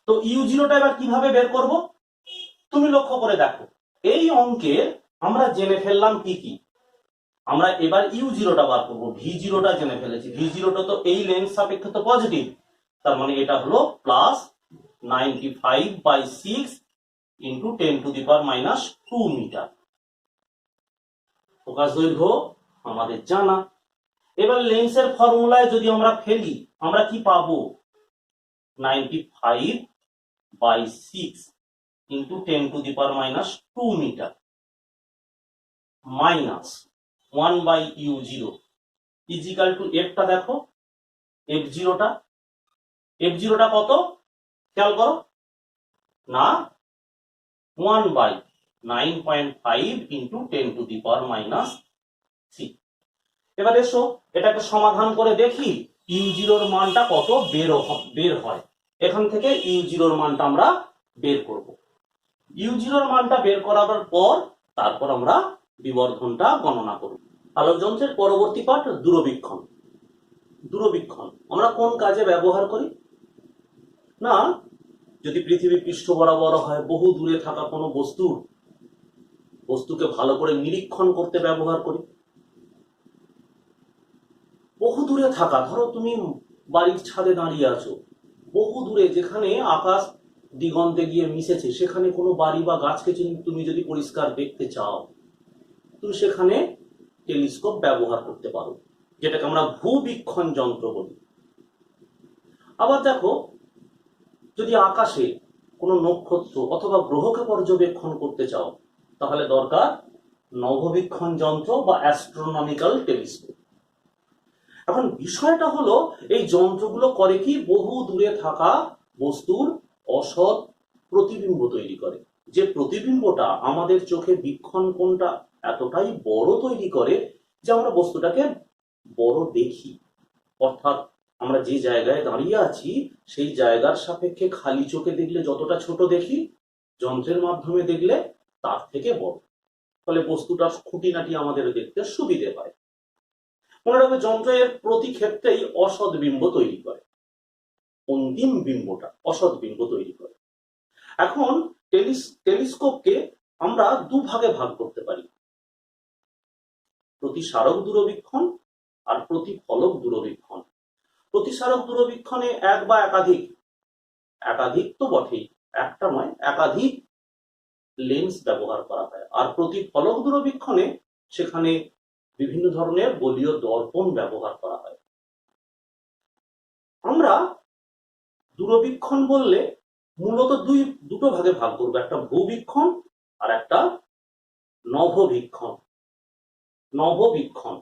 তো u0টা এবার কিভাবে বের করব তুমি লক্ষ্য করে দেখো। এই অঙ্কে আমরা জেনে ফেললাম কি কি, আমরা এবার u0টা বার করব। v0টা জেনে ফেলেছি, v0টা তো এই লেন্স সাপেক্ষে তো পজিটিভ, তার মানে এটা হলো +95/6 × 10⁻² মিটার। ফোকাস দৈর্ঘ্য আমাদের জানা। এবার লেন্সের ফর্মুলায় যদি আমরা ফেলি আমরা কি পাবো, 95/6 × 10⁻² metre minus 1/u0 is equal to এফটা দেখো, f0টা কত খেয়াল করো না, 1/9.5 × 10⁻3। এবার এসো এটাকে সমাধান করে দেখি u0 মানটা কত বের হয়। এখান থেকে u0 মানটা আমরা বের করব। u0 মানটা বের করার পর তারপর আমরা বিবর্ধনটা গণনা করব। আলোক যন্ত্রের পরবর্তী পাঠ দূরবীক্ষণ। দূরবীক্ষণ আমরা কোন কাজে ব্যবহার করি? না, যদি পৃথিবী পৃষ্ঠ বরাবর হয়, বহু দূরে থাকা কোনো বস্তুকে ভালো করে নিরীক্ষণ করতে ব্যবহার করি। বহু দূরে থাকা, ধরো তুমি বাড়ির ছাদে দাঁড়িয়ে আছো, বহু দূরে যেখানে আকাশ দিগন্তে গিয়ে মিশেছে, সেখানে কোনো বাড়ি বা গাছকে তুমি যদি পরিষ্কার দেখতে চাও, তুমি সেখানে টেলিস্কোপ ব্যবহার করতে পারো, যেটাকে আমরা ভূবীক্ষণ যন্ত্র বলি। আবার দেখো, যদি আকাশে কোনো নক্ষত্র অথবা গ্রহকে পর্যবেক্ষণ করতে চাও, তাহলে দরকার নভোবীক্ষণ যন্ত্র বা অ্যাস্ট্রোনমিক্যাল টেলিস্কোপ। এখন বিষয়টা হলো, এই যন্ত্রগুলো করে কি, বহু দূরে থাকা বস্তুর অসৎ প্রতিবিম্ব তৈরি করে। যে প্রতিবিম্বটা আমাদের চোখে বীক্ষণ কোণটা এতটাই বড় তৈরি করে যে আমরা বস্তুটাকে বড় দেখি। অর্থাৎ আমরা যে জায়গায় দাঁড়িয়ে আছি সেই জায়গার সাপেক্ষে খালি চোখে দেখলে যতটা ছোট দেখি, যন্ত্রের মাধ্যমে দেখলে তার থেকে বড়। ফলে বস্তুটার খুঁটিনাটি আমাদের দেখতে সুবিধে হয়। মনে রাখবে, যন্ত্রের প্রতি ক্ষেত্রেই অসৎ বিম্ব তৈরি করে, অন্তিম বিম্বটা অসৎ বিম্ব তৈরি করে। এখন টেলিস্কোপকে আমরা দুভাগে ভাগ করতে পারি, প্রতিসারক দূরবীক্ষণ আর প্রতিফলক দূরবীক্ষণ। প্রতিসারক দূরবীক্ষণে এক বা একাধিক তো বটেই, একটা নয় একাধিক লেন্স ব্যবহার করা হয়। আর প্রতিফলক দূরবীক্ষণে সেখানে বিভিন্ন ধরনের বলীয় দর্পণ ব্যবহার করা হয়। আমরা দূরবীক্ষণ বললে মূলত দুটো ভাগে ভাগ করবো, একটা ভূবীক্ষণ আর একটা নভোবীক্ষণ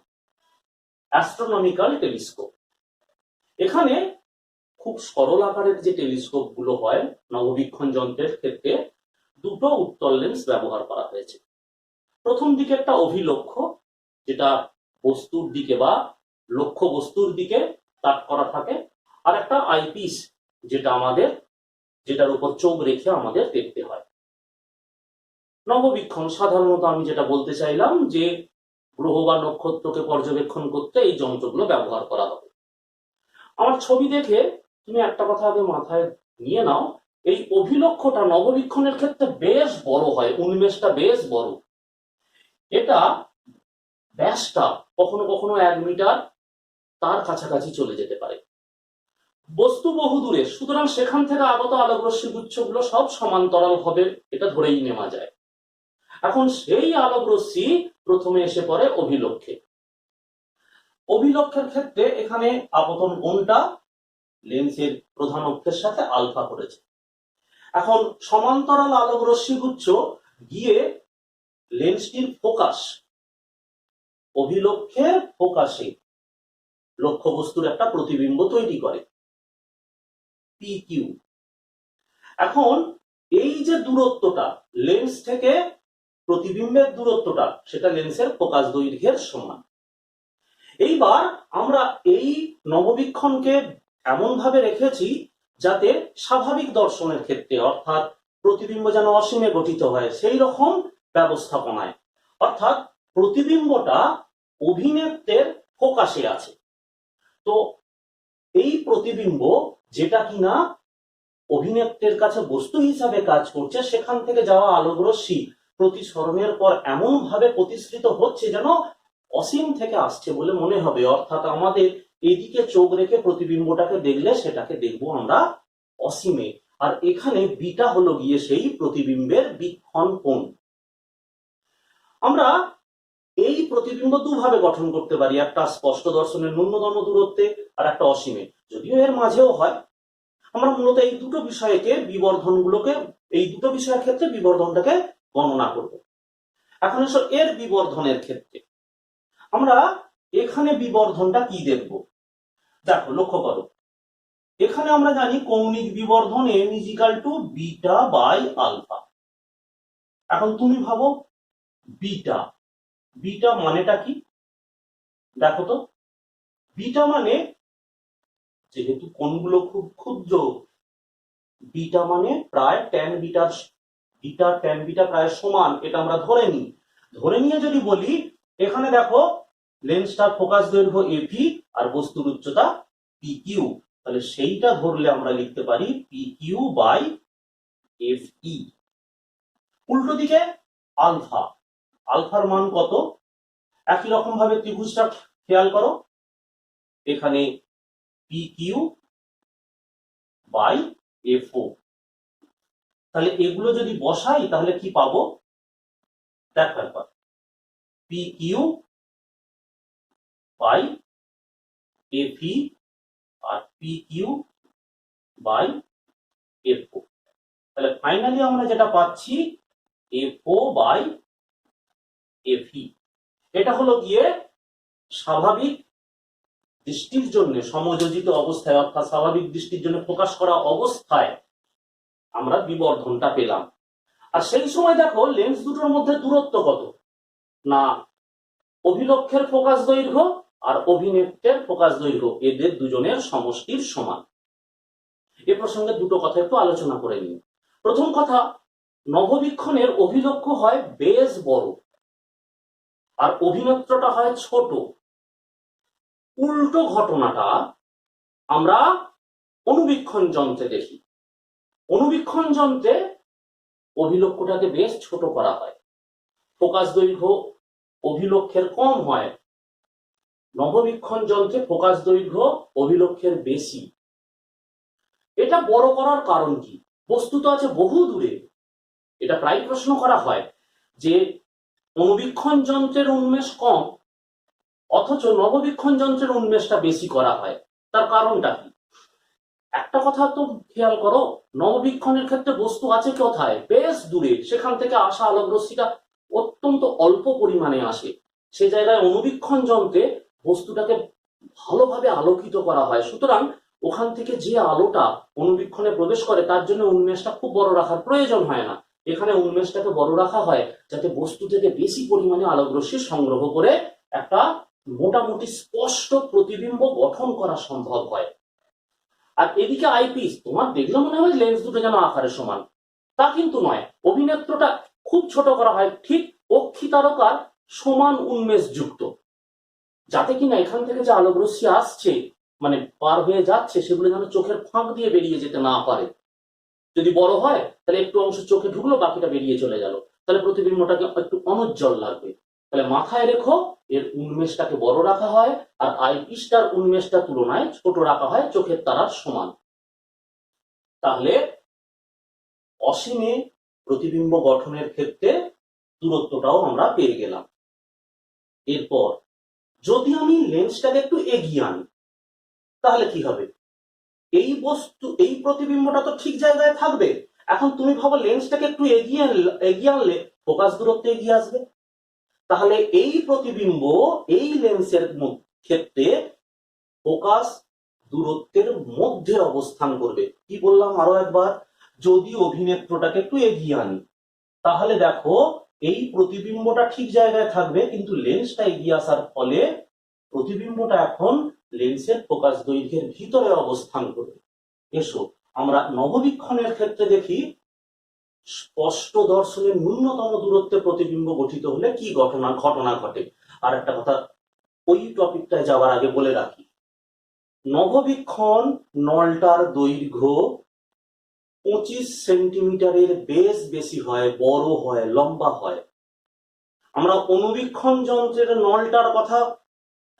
অ্যাস্ট্রোনমিক্যাল টেলিস্কোপ। এখানে খুব সরল আকারের যে টেলিস্কোপ গুলো হয় নভোবীক্ষণ যন্ত্রের ক্ষেত্রে, দুটো উত্তল লেন্স ব্যবহার করা হয়েছে। প্রথম দিকে একটা অভিলক্ষ, যেটা বস্তুর দিকে বা লক্ষ্য বস্তুর দিকে তাক করা থাকে, আর একটা আইপিস, যেটার উপর চোখ রেখে আমাদের দেখতে হয়। নভোবীক্ষণ সাধারণত আমি যেটা বলতে চাইলাম যে গ্রহ বা নক্ষত্রকে পর্যবেক্ষণ করতে এই যন্ত্রগুলো ব্যবহার করা হবে। আমার ছবি দেখে তুমি একটা কথা আগে মাথায় নিয়ে নাও, এই অভিলক্ষটা নভোবীক্ষণের ক্ষেত্রে বেশ বড় হয়, উন্মেষটা বেশ বড়। এটা ব্যাসটা কখনো কখনো 1 মিটার তার কাছাকাছি চলে যেতে পারে। বস্তু বহু দূরে, সুতরাং সেখান থেকে আগত আলোকরশ্মি গুচ্ছগুলো সব সমান্তরাল হবে, এটা ধরেই নেওয়া যায়। এখন সেই আলোকরশ্মি প্রথমে এসে পড়ে অভিলক্ষের ক্ষেত্রে এখানে আপতন কোণটা লেন্সের প্রধান অক্ষের সাথে আলফা করেছে। এখন সমান্তরাল আলোকরশ্মি গুচ্ছ গিয়ে লেন্সটির অভিলক্ষের ফোকাসে লক্ষ্য বস্তুর একটা প্রতিবিম্ব তৈরি করে, PQ। এখন এই যে দূরত্বটা লেন্স থেকে প্রতিবিম্বের দূরত্বটা, সেটা লেন্সের ফোকাস দৈর্ঘ্যের সমান। এইবার আমরা এই নভোবীক্ষণকে এমন ভাবে রেখেছি যাতে স্বাভাবিক দর্শনের ক্ষেত্রে, অর্থাৎ প্রতিবিম্ব যেন অসীমে গঠিত হয় সেই রকম ব্যবস্থাপনায়, অর্থাৎ প্রতিবিম্বটা অভিনেত্রের ফোকাসে আছে। তো এই প্রতিবিম্ব যেটা কিনা অভিনেত্রের কাছে বস্তু হিসাবে কাজ করছে, সেখান থেকে যাওয়া আলোকরশ্মি প্রতিসরণের পর এমন ভাবে প্রতিসৃত হচ্ছে যেন অসীম থেকে আসছে বলে মনে হবে। অর্থাৎ আমাদের এদিকে চোখ রেখে প্রতিবিম্বটাকে দেখলে সেটাকে দেখবো আমরা অসীমে। আর এখানে বিটা হলো গিয়ে সেই প্রতিবিম্বের বীক্ষণ কোণ। আমরা এই প্রতিবিম্ব দুভাবে গঠন করতে পারি, একটা স্পষ্ট দর্শনের ন্যূনতম দূরত্বে আর একটা অসীমে, যদিও এর মাঝেও হয়। আমরা মূলত এই দুটো বিষয়ের ক্ষেত্রে বিবর্ধনটাকে গণনা করব। এখন এসব এর বিবর্ধনের ক্ষেত্রে আমরা এখানে বিবর্ধনটা কি দেখব, দেখো লক্ষ্য করো, এখানে আমরা জানি কৌণিক বিবর্ধন m = বিটা বাই আলফা। এখন তুমি ভাবো বিটা মানেটা কি? দেখো তো, বিটা মানে, যেহেতু কোণগুলো খুব ক্ষুদ্র, বিটা মানে প্রায় বিটা ট্যান বিটা প্রায় সমান, এটা আমরা ধরে নিয়ে যদি বলি, এখানে দেখো লেন্সটার ফোকাস দৈর্ঘ্য AP আর বস্তুর উচ্চতা পি কিউ, তাহলে সেইটা ধরলে আমরা লিখতে পারি P Q by F E. উল্টো দিকে আলফা, আলফার মান কত? একই রকম ভাবে ত্রিভুজটা খেয়াল করো, এখানে P Q by F O, তাহলে এগুলো যদি বসাই তাহলে কি পাবো? দেখ একবার, P Q by F E আর P Q by F O, তাহলে ফাইনালি আমরা যেটা পাচ্ছি F O by F E. এটা হলো গিয়ে স্বাভাবিক দৃষ্টির জন্য সমযোজিত অবস্থায়, অর্থাৎ স্বাভাবিক দৃষ্টির জন্য প্রকাশ করা অবস্থায় আমরা বিবর্ধনটা পেলাম। আর সেই সময় দেখো লেন্স দুটোর মধ্যে দূরত্ব কত না, অভিলক্ষের ফোকাস দৈর্ঘ্য আর অভিনেত্রের ফোকাস দৈর্ঘ্য এদের দুজনের সমষ্টির সমান। এ প্রসঙ্গে দুটো কথা একটু আলোচনা করে নিই। প্রথম কথা, নববীক্ষণের অভিলক্ষ হয় বেশ বড় আর অভিনেত্রটা হয় ছোট। উল্টো ঘটনাটা আমরা অনুবীক্ষণ যন্ত্রে দেখি। অনুবীক্ষণ যন্ত্রে অভিলক্ষটাকে বেশ ছোট করা হয়, ফোকাস দৈর্ঘ্য অভিলক্ষের কম হয়। নববীক্ষণ যন্ত্রে ফোকাস দৈর্ঘ্য অভিলক্ষের বেশি। এটা বড় করার কারণ কি? বস্তু তো আছে বহু দূরে। এটা প্রায় প্রশ্ন করা হয় যে অনুবীক্ষণ যন্ত্রের উন্মেষ কম অথচ নববীক্ষণ যন্ত্রের উন্মেষটা বেশি করা হয়, তার কারণটা কি? একটা কথা তো খেয়াল করো, নববীক্ষণের ক্ষেত্রে বস্তু আছে কোথায়? বেশ দূরে, সেখান থেকে আসা আলোকরশ্মিটা অত্যন্ত অল্প পরিমাণে আসে। সে জায়গায় অনুবীক্ষণ যন্ত্রে বস্তুটাকে ভালোভাবে আলোকিত করা হয়, সুতরাং ওখান থেকে যে আলোটা অনুবীক্ষণে প্রবেশ করে তার জন্য উন্মেষটা খুব বড় রাখার প্রয়োজন হয় না। এখানে উন্মেষটাকে বড় রাখা হয় যাতে বস্তু থেকে বেশি পরিমাণে আলোকরশ্মি সংগ্রহ করে একটা মোটামুটি স্পষ্ট প্রতিবিম্ব গঠন করা সম্ভব হয়। আর এদিকে আইপিস তোমার দেখলে মনে হয় লেন্স দুটো যেন আকারে সমান, তা কিন্তু নয়। অভিনেত্রটা খুব ছোট করা হয় ঠিক অক্ষি তারকার সমান উন্মেষ যুক্ত, যাতে কিনা এখান থেকে যে আলোকরশ্মি আসছে মানে পার হয়ে যাচ্ছে সেগুলো যেন চোখের ফাঁক দিয়ে বেরিয়ে যেতে না পারে। যদি বড় হয় তাহলে একটু অংশ চোখে ঢুকলো, বাকিটা বেরিয়ে চলে গেল, তাহলে প্রতিবিম্বটাকে একটু অনুজ্জ্বল লাগবে। তাহলে মাথায় রেখো এর উন্মেষটাকে বড় রাখা হয় আর আইপিসটার উন্মেষটার তুলনায় ছোট রাখা হয় চোখের তারার সমান। তাহলে অসীমে প্রতিবিম্ব গঠনের ক্ষেত্রে দূরত্বটাও আমরা পেয়ে গেলাম। এরপর যদি আমি লেন্সটাকে একটু এগিয়ে আনি তাহলে কি হবে? এই বস্তু এই প্রতিবিম্বটা তো ঠিক জায়গায় থাকবে। এখন তুমি ভাবো লেন্সটাকে একটু এগিয়ে আনলে ফোকাস দূরত্ব এগিয়ে আসবে, তাহলে এই প্রতিবিম্ব এই লেন্সের ক্ষেত্রে ফোকাস দূরত্বের মধ্যে অবস্থান করবে। কি বললাম আরো একবার, যদি অভিনেত্রটাকে একটু এগিয়ে আনি তাহলে দেখো এই প্রতিবিম্বটা ঠিক জায়গায় থাকবে, কিন্তু লেন্সটা এগিয়ে আসার ফলে প্রতিবিম্বটা এখন লেন্সের ফোকাস দৈর্ঘ্যের ভিতরে অবস্থান করবে। এসো আমরা নববীক্ষণের ক্ষেত্রে দেখি স্পষ্ট দর্শনের ন্যূনতম দূরত্বে প্রতিবিম্ব গঠিত হলে কি ঘটনা ঘটে। আর একটা কথা ওই টপিকটায় যাওয়ার আগে বলে রাখি, নববীক্ষণ নলটার দৈর্ঘ্য 25 সেন্টিমিটারের বেশ বেশি হয়, বড় হয়, লম্বা হয়। আমরা অনুবীক্ষণ যন্ত্রের নলটার কথা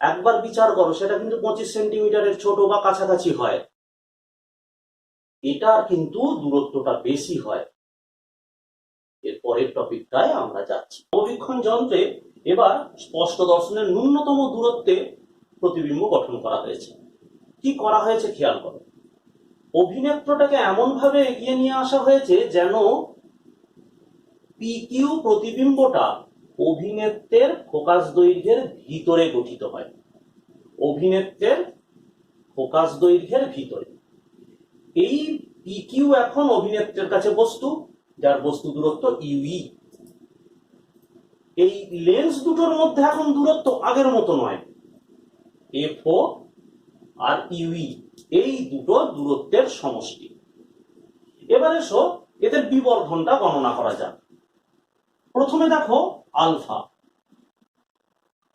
একবার বিচার করো, সেটা কিন্তু 25 সেন্টিমিটারের ছোট বা কাছাকাছি হয়, এটার কিন্তু দূরত্বটা বেশি হয়। এর পরের টপিকটায় আমরা যাচ্ছি। নববীক্ষণ যন্ত্রে এবার স্পষ্ট দর্শনের ন্যূনতম দূরত্বে প্রতিবিম্ব গঠন করা হয়েছে। কি করা হয়েছে খেয়াল করো, অভিনেত্রটাকে এমন ভাবে এগিয়ে নিয়ে আসা হয়েছে যেন পিকিউ প্রতিবিম্বটা অভিনেত্রের ফোকাস দৈর্ঘ্যের ভিতরে গঠিত হয়। অভিনেত্রের ফোকাস দৈর্ঘ্যের ভিতরে এই পিকিউ এখন অভিনেত্রের কাছে বস্তু, যার বস্তু দূরত্ব ইউই। এই লেন্স দুটোর মধ্যে এখন দূরত্ব আগের মতো নয়, এফও আর ইউই এই দুটো দূরত্বের সমষ্টি। এবার এসো এদের বিবর্ধনটা গণনা করা যাক। প্রথমে দেখো আলফা,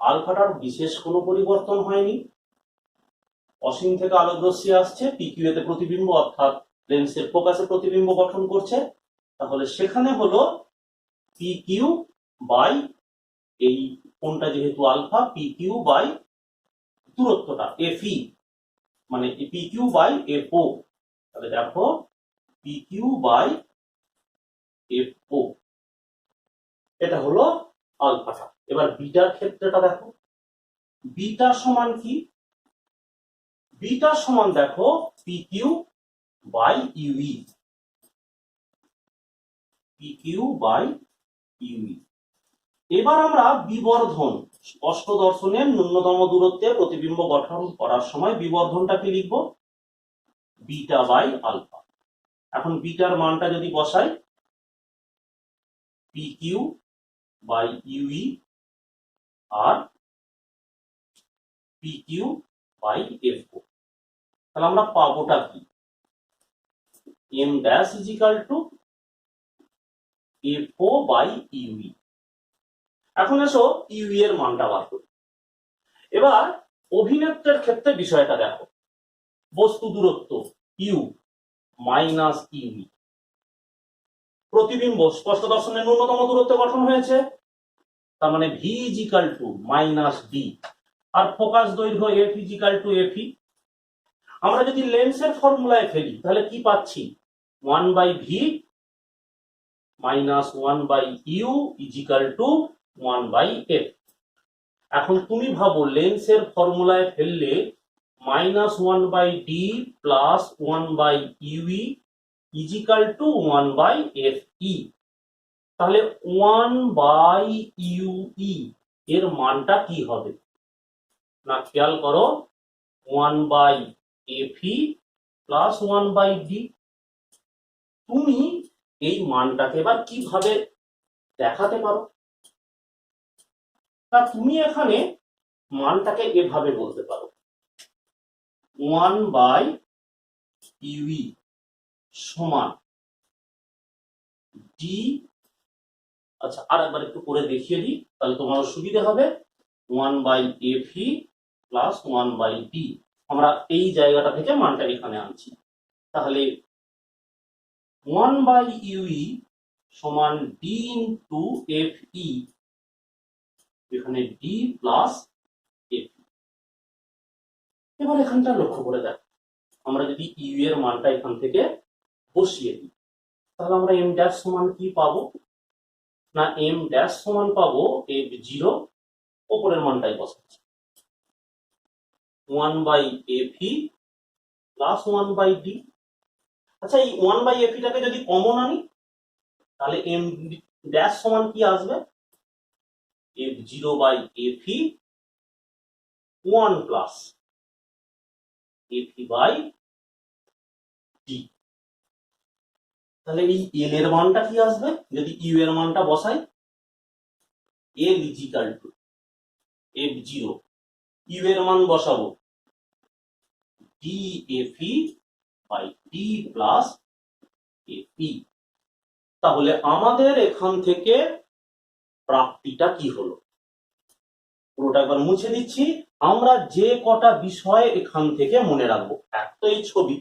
আলফাটার বিশেষ কোনো পরিবর্তন হয়নি, অসীম থেকে আলোক রশ্মি আসছে, পিকিউ তে প্রতিবিম্ব অর্থাৎ লেন্সের ফোকাসে প্রতিবিম্ব গঠন করছে, তাহলে সেখানে হলো পিকিউ বাই এই কোণটা যেহেতু আলফা, পিকিউ বাই দূরত্বটা এফই, মানে পিকিউ বাই এফও। তাহলে দেখো পিকিউ বাই এফও, এটা হলো আলফাটা। এবার বিটার ক্ষেত্রেটা দেখো, বিটা সমান কি? বিটা সমান দেখো PQ by UE, PQ by UE. এবার আমরা বিবর্ধন, স্পষ্ট দর্শনের ন্যূনতম দূরত্বে প্রতিবিম্ব গঠন করার সময় বিবর্ধনটাকে লিখবো বিটা বাই আলফা। এখন বিটার মানটা যদি বসাই, পিকিউ বাই ইউই আর পিকিউ বাই এফও, তাহলে আমরা পাবোটা কি? M dash is equal to FO by UE. এখন এসো ইউই এর মানটা বার করি। এবার অভিনেত্রের ক্ষেত্রে বিষয়টা দেখো, বস্তু দূরত্ব ইউ মাইনাস ইউই, প্রতিবিম্ব স্পষ্ট দর্শনের ন্যূনতম দূরত্বে গঠন হয়েছে, তার মানে V is equal to minus D, আর ফোকাস দৈর্ঘ্য F is equal to FE. আমরা যদি লেন্সের ফর্মুলায় ফেলি তাহলে কি পাচ্ছি? 1 by V minus 1 by U is equal to 1 by F. এখন তুমি ভাবো লেন্সের ফর্মুলায় ফেললে minus 1 by D plus 1 by UE is equal to 1 by F E, তাহলে 1 বাই ইউই এর মানটা কি হবে? না খেয়াল করো, 1 by FE plus 1 by D. তুমি এই মানটাকে এবার কিভাবে দেখাতে পারো? তা তুমি এখানে মানটাকে এভাবে বলতে পারো, 1 বাই ইউই সমান ডি। আচ্ছা, আর একবার একটু করে দেখিয়ে দিই, তাহলে তোমার সুবিধা হবে। 1 by FE plus 1 by D, আমরা এই জায়গাটা থেকে মানটা এখানে আনছি। তাহলে 1 বাই ইউই সমান ডি ইন্টু এফই, এখানে ডি প্লাস এফ। এবার এখানটা লক্ষ্য করে দেখ, আমরা যদি ইউ এর মানটা এখান থেকে বসিয়ে দিই তাহলে আমরা এম ড্যাশ সমান কি পাবো? না এম ড্যাশ সমান পাবো এফ জিরো, ওপরের মানটাই বসাচ্ছি 1 by FE plus 1 by D. আচ্ছা, এই 1 বাই এফইটাকে যদি কমন আনি তাহলে এম ড্যাশ সমান কি আসবে? F zero by FE 1 plus FE by D. তাহলে এই এল এর মানটা কি আসবে যদি ইউ এর মানটা বসাই? L is equal to F zero, U এর মান বসাবো D FE by D plus FE. তাহলে আমাদের এখান থেকে প্রাপ্তিটা কি হলো? পুরোটা একবার মুছে দিচ্ছি। আমরা যে কটা বিষয় এখান থেকে মনে রাখবো, এক তো এই ছবি,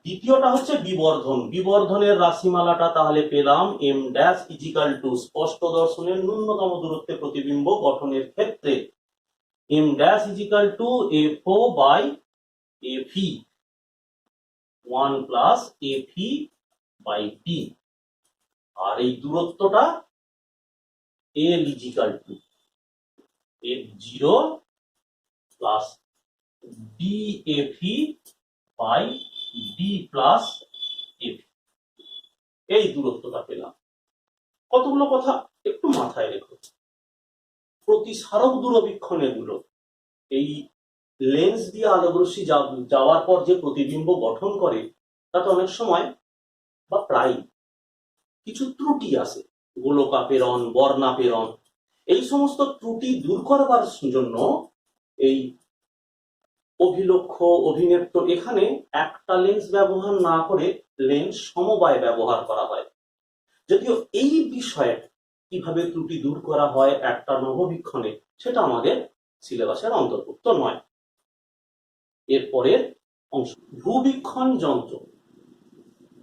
দ্বিতীয়টা হচ্ছে বিবর্ধন। বিবর্ধনের রাশিমালাটা তাহলে পেলাম এম ড্যাশ ইজিক্যাল টু স্পষ্ট দর্শনের ন্যূনতম দূরত্বে প্রতিবিম্ব গঠনের ক্ষেত্রে M dash is equal to FO by FE 1 plus FE by D, আর এই দূরত্বটা L is equal to F zero plus D FE by D plus F, এই দূরত্বটা পেলাম। কতগুলো কথা একটু মাথায় রেখো। প্রতিসারক দূরবীক্ষণের গুলো এই লেন্স দিয়ে আলোকরশ্মি যাওয়ার পর যে প্রতিবিম্ব গঠন করে তাতে অনেক সময় বা প্রায় কিছু ত্রুটি আসে, গোলকাপেরণ, বর্ণাপেরণ। এই সমস্ত ত্রুটি দূর করবার জন্য এই অভিলক্ষ, অভিনেত্র, এখানে একটা লেন্স ব্যবহার না করে লেন্স সমবায় ব্যবহার করা হয়। যদিও এই বিষয়ে কিভাবে ত্রুটি দূর করা হয় একটা নববীক্ষণে, সেটা আমাদের সিলেবাসের অন্তর্ভুক্ত নয়। এরপরের অংশ ভূবীক্ষণ যন্ত্র,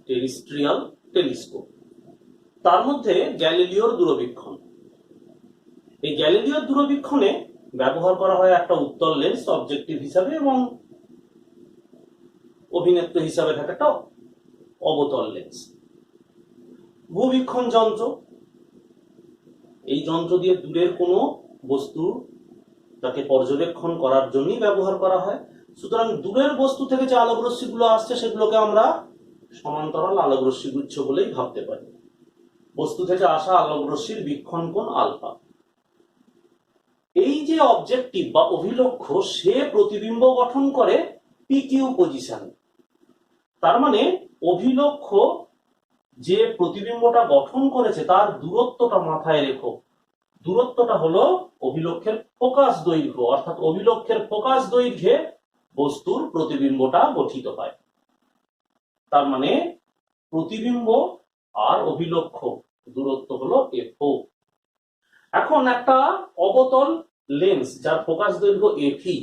টেরিস্ট্রিয়াল টেলিস্কোপ। তার মধ্যে গ্যালিলিওর দূরবীক্ষণ। এই গ্যালিলিওর দূরবীক্ষণে ব্যবহার করা হয় একটা উত্তল লেন্স অবজেক্টিভ হিসাবে এবং অভিনেত্র হিসাবে থাকে একটা অবতল লেন্স। ভূবীক্ষণ যন্ত্র, এই যন্ত্র দিয়ে দূরের কোনো বস্তু তাকে পর্যবেক্ষণ করার জন্যই ব্যবহার করা হয়। সুতরাং দূরের বস্তু থেকে যে আলোক রশ্মিগুলো আসছে সেগুলোকে আমরা সমান্তরাল আলোক রশ্মি গুচ্ছ বলেই ভাবতে পারি। বস্তু থেকে আসা আলোক রশ্মির বীক্ষণ কোণ আলফা। এই যে অবজেক্টিভ বা অভিলক্ষ্য সে প্রতিবিম্ব গঠন করে পিকিউ পজিশন। তার মানে অভিলক্ষ্য যে প্রতিবিম্বটা গঠন করেছে তার দূরত্বটা মাথায় রেখো। দূরত্বটা হলো অভিলক্ষের ফোকাস দৈর্ঘ্য, অর্থাৎ অভিলক্ষের ফোকাস দৈর্ঘ্যে বস্তুর প্রতিবিম্বটা গঠিত হয়। তার মানে প্রতিবিম্ব আর অভিলক্ষ দূরত্ব হলো এফও। এখন একটা অবতল লেন্স যার ফোকাস দৈর্ঘ্য এফই,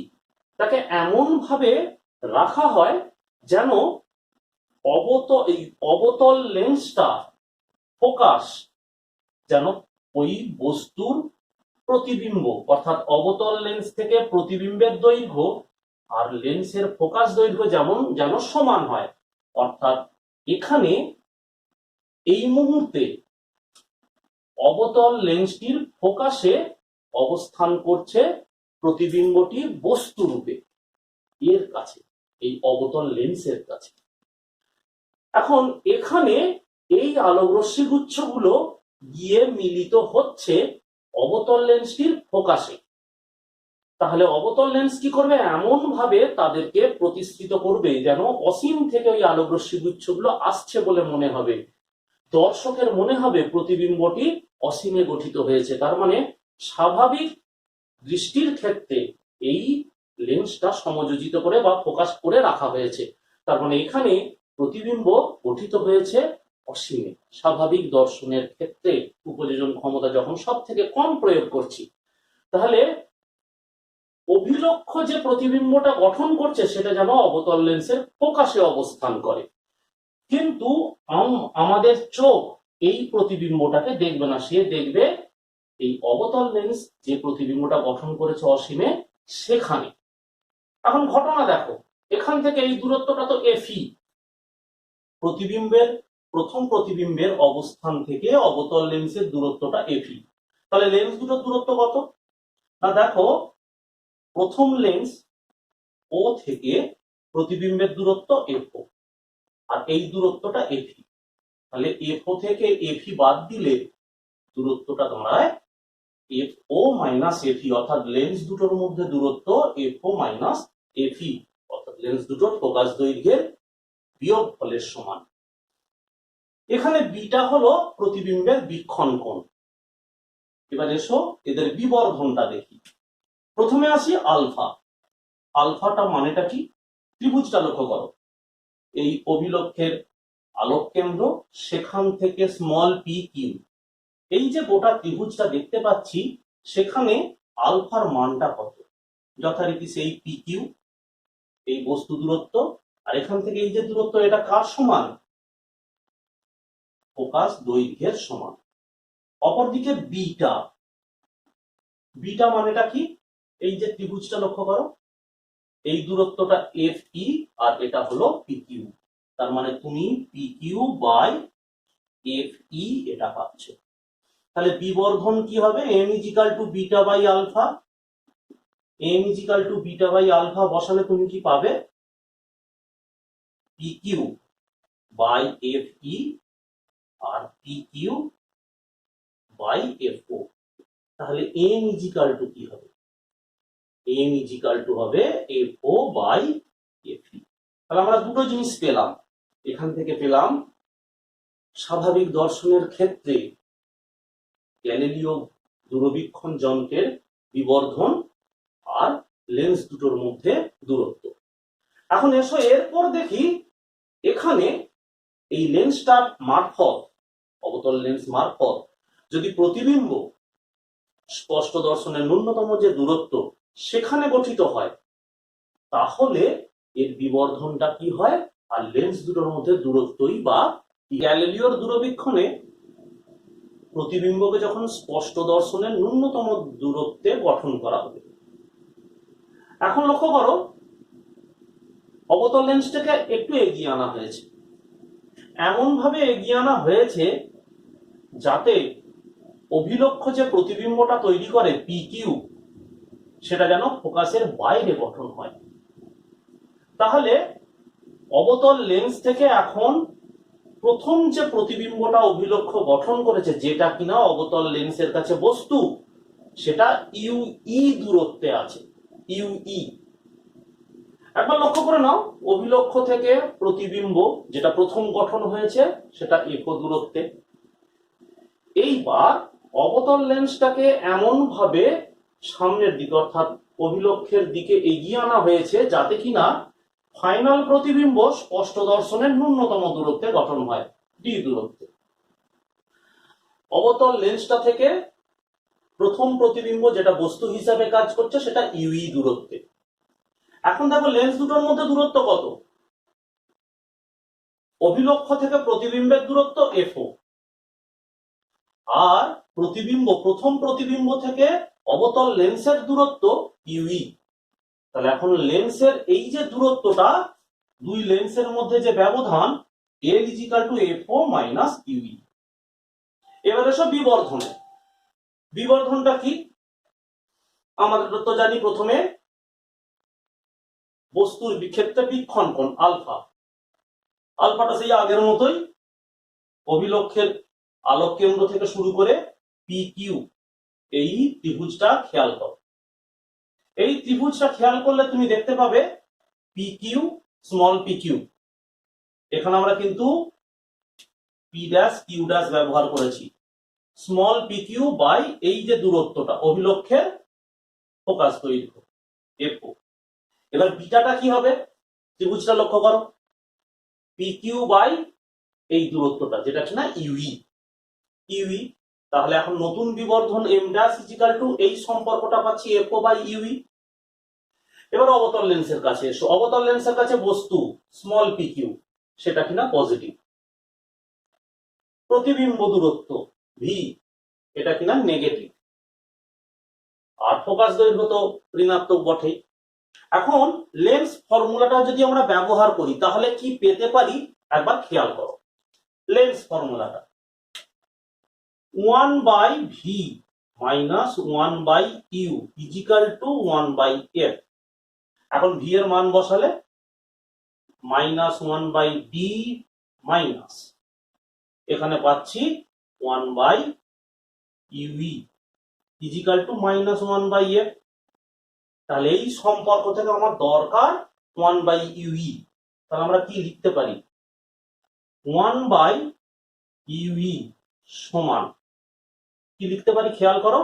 তাকে এমন ভাবে রাখা হয় যেন অবতল লেন্সটা ফোকাস যেন ওই বস্তুর প্রতিবিম্ব, অর্থাৎ অবতল লেন্স থেকে প্রতিবিম্বের দৈর্ঘ্য আর লেন্সের ফোকাস দৈর্ঘ্য যেন সমান হয়। অর্থাৎ এখানে এই মুহূর্তে অবতল লেন্সটির ফোকাসে অবস্থান করছে প্রতিবিম্বটি বস্তু রূপে এর কাছে, এই অবতল লেন্সের কাছে। এখন এখানে এই আলোক রশ্মি গুচ্ছগুলো গিয়ে মিলিত হচ্ছে অবতল লেন্সটির ফোকাসে। তাহলে অবতল লেন্স কি করবে, এমন ভাবে তাদেরকে প্রতিষ্ঠিত করবে যেন অসীম থেকে ওই আলোক রশ্মি গুচ্ছগুলো আসছে বলে মনে হবে, দর্শকের মনে হবে প্রতিবিম্বটি অসীমে গঠিত হয়েছে। তার মানে স্বাভাবিক দৃষ্টির ক্ষেত্রে এই লেন্সটা সমযোজিত করে বা ফোকাস করে রাখা হয়েছে। তার মানে এখানে প্রতিবিম্ব গঠিত হয়েছে অসীমে। স্বাভাবিক দর্শনের ক্ষেত্রে উপযোজন ক্ষমতা যখন সব থেকে কম প্রয়োগ করছি, তাহলে অভিলক্ষ্য যে প্রতিবিম্বটা গঠন করছে সেটা যেন অবতল লেন্সের ফোকাসে অবস্থান করে। কিন্তু আমাদের চোখ এই প্রতিবিম্বটাকে দেখবে না, সে দেখবে এই অবতল লেন্স যে প্রতিবিম্বটা গঠন করেছে অসীমে সেখানে। এখন ঘটনা দেখো, এখান থেকে এই দূরত্বটা তো এফই, প্রথম প্রতিবিম্বের অবস্থান থেকে অবতল লেন্সের দূরত্বটা এফই। তাহলে লেন্স দুটোর দূরত্ব কত না, দেখো প্রথম লেন্স ও থেকে প্রতিবিম্বের দূরত্ব এফও, আর এই দূরত্বটা এফই। তাহলে এফও থেকে এফই বাদ দিলে দূরত্বটা দাঁড়ায় এফও মাইনাস এফই, অর্থাৎ লেন্স দুটোর মধ্যে দূরত্ব এফও মাইনাস এফই, অর্থাৎ লেন্স দুটোর ফোকাস দৈর্ঘ্যের বিয়োগফলের সমান। এখানে বিটা হলো প্রতিবিম্বের বীক্ষণ কোণ। এবার এসো এদের বিবর্ধনটা দেখি। প্রথমে আসি আলফা। আলফাটা মানেটা কি, ত্রিভুজটা লক্ষ্য করো, এই অভিলক্ষের আলোক কেন্দ্র, সেখান থেকে স্মল পি কিউ, এই যে গোটা ত্রিভুজটা দেখতে পাচ্ছি সেখানে আলফার মানটা কত, যথারীতি সেই পি কিউ, এই বস্তু দূরত্ব, আর এখান থেকে এই যে দূরত্ব এটা কার সমান, ফোকাস দৈর্ঘ্যের সমান। অপরদিকে বিটা, বিটা মানেটা কি, এই যে ত্রিভুজটা লক্ষ্য করো, এই দূরত্বটা এফ ই আর এটা হলো পি কিউ। তার মানে তুমি P Q by F E এটা পাচ্ছ। তাহলে বিবর্ধন কি হবে, M is equal to beta by alpha. M is equal to beta by alpha বসালে তুমি কি পাবে, P Q by F E আর P Q by F O. তাহলে এম ইজ ইকাল টু কি হবে, এম ইজ ইকাল টু হবে F O by F E. তাহলে আমরা দুটো জিনিস পেলাম, এখান থেকে পেলাম স্বাভাবিক দর্শনের ক্ষেত্রে গ্যালিলিও দূরবীক্ষণ যন্ত্রের বিবর্ধন আর লেন্স দুটোর মধ্যে দূরত্ব। এখন এসো এরপর দেখি এখানে এই লেন্সটার মারফত, অবতল লেন্স মারফত যদি প্রতিবিম্ব স্পষ্ট দর্শনের ন্যূনতম যে দূরত্ব সেখানে গঠিত হয়, তাহলে এর বিবর্ধনটা কি হয়, আর লেন্স দুটোর মধ্যে দূরত্বই বা গ্যালিলিওর দূরবীক্ষণে প্রতিবিম্বকে যখন স্পষ্ট দর্শনের ন্যূনতম দূরত্বে গঠন করা হবে। এখন লক্ষ্য করো, অবতল লেন্সটাকে একটু এগিয়ে আনা হয়েছে, এমন ভাবে এগিয়ে আনা হয়েছে যাতে অভিলক্ষ্য যে প্রতিবিম্বটা তৈরি করে পি কিউ, সেটা যেন ফোকাসের বাইরে গঠন হয়। তাহলে অবতল লেন্স থেকে এখন প্রথম যে প্রতিবিম্বটা অভিলক্ষ্য গঠন করেছে, যেটা কিনা অবতল লেন্সের কাছে বস্তু, সেটা ইউই দূরত্বে আছে। ইউই একবার লক্ষ্য করে নাও, অভিলক্ষ্য থেকে প্রতিবিম্ব যেটা প্রথম গঠন হয়েছে সেটা একো দূরত্বে। এইবার অবতল লেন্সটাকে এমন ভাবে সামনের দিকে অর্থাৎ অভিলক্ষের দিকে এগিয়ে আনা হয়েছে যাতে কিনা ফাইনাল প্রতিবিম্ব স্পষ্ট দর্শনের ন্যূনতম দূরত্বে গঠন হয়, ডি দূরত্বে। অবতল লেন্সটা থেকে প্রথম প্রতিবিম্ব যেটা বস্তু হিসাবে কাজ করছে সেটা ইউই দূরত্বে। এখন দেখো লেন্স দুটোর মধ্যে দূরত্ব কত, অভিলক্ষ্য থেকে প্রতিবিম্বের দূরত্ব এফও, আর প্রতিবিম্ব প্রথম প্রতিবিম্ব থেকে অবতল লেন্সের দূরত্ব ইউই। তাহলে এখন লেন্সের এই যে দূরত্বটা, দুই লেন্সের মধ্যে যে ব্যবধান, এল ইজিক্যাল টু এফও মাইনাস ইউই। এবার এসব বিবর্ধনে, বিবর্ধনটা কি আমাদের তো জানি, প্রথমে বস্তুর ক্ষেত্রে বীক্ষণ কোণ আলফা, আলফাটা সেই আগের মতোই অভিলক্ষের আলোক কেন্দ্র থেকে শুরু করে পি কিউ, এই ত্রিভুজটা খেয়াল করো। এই ত্রিভুজটা খেয়াল করলে তুমি দেখতে পাবে P Q small P Q, এখানে আমরা কিন্তু পি ড্যাশ কিউ ড্যাশ ব্যবহার করেছি, স্মল পি কিউ বাই এই যে দূরত্বটা অভিলক্ষের ফোকাস দৈর্ঘ্য এফও। এবার বিটাটা কি হবে, ত্রিভুজটা লক্ষ্য করো, পি কিউ বাই এই দূরত্বটা যেটা কিনা ইউই, ইউই। তাহলে এখন নতুন বিবর্ধন এম ড্যাশ ইজিক্যাল টু এই সম্পর্কটা পাচ্ছি এফও বাই ইউই। এবার অবতল লেন্সের কাছে এসো, অবতল লেন্সের কাছে বস্তু স্মল পি কিউ, সেটা কিনা পজিটিভ, প্রতিবিম্ব দূরত্ব ভি, এটা কিনা নেগেটিভ, আর ফোকাস দৈর্ঘ্য তো ঋণাত্মক বটেই। এখন লেন্স ফর্মুলাটা যদি আমরা ব্যবহার করি তাহলে কি পেতে পারি একবার খেয়াল করো। লেন্স ফর্মুলাটা 1 by V minus 1 by U is equal to 1 by F. এখন ভি এর মান বসালে মাইনাস 1 বাই ডি মাইনাস, এখানে পাচ্ছি 1 by UE is equal to minus 1 by F. তাহলে এই সম্পর্ক থেকে আমার দরকার 1 বাই ইউই, তাহলে আমরা কি লিখতে পারি, 1 বাই ইউই সমান কি লিখতে পারি খেয়াল করো,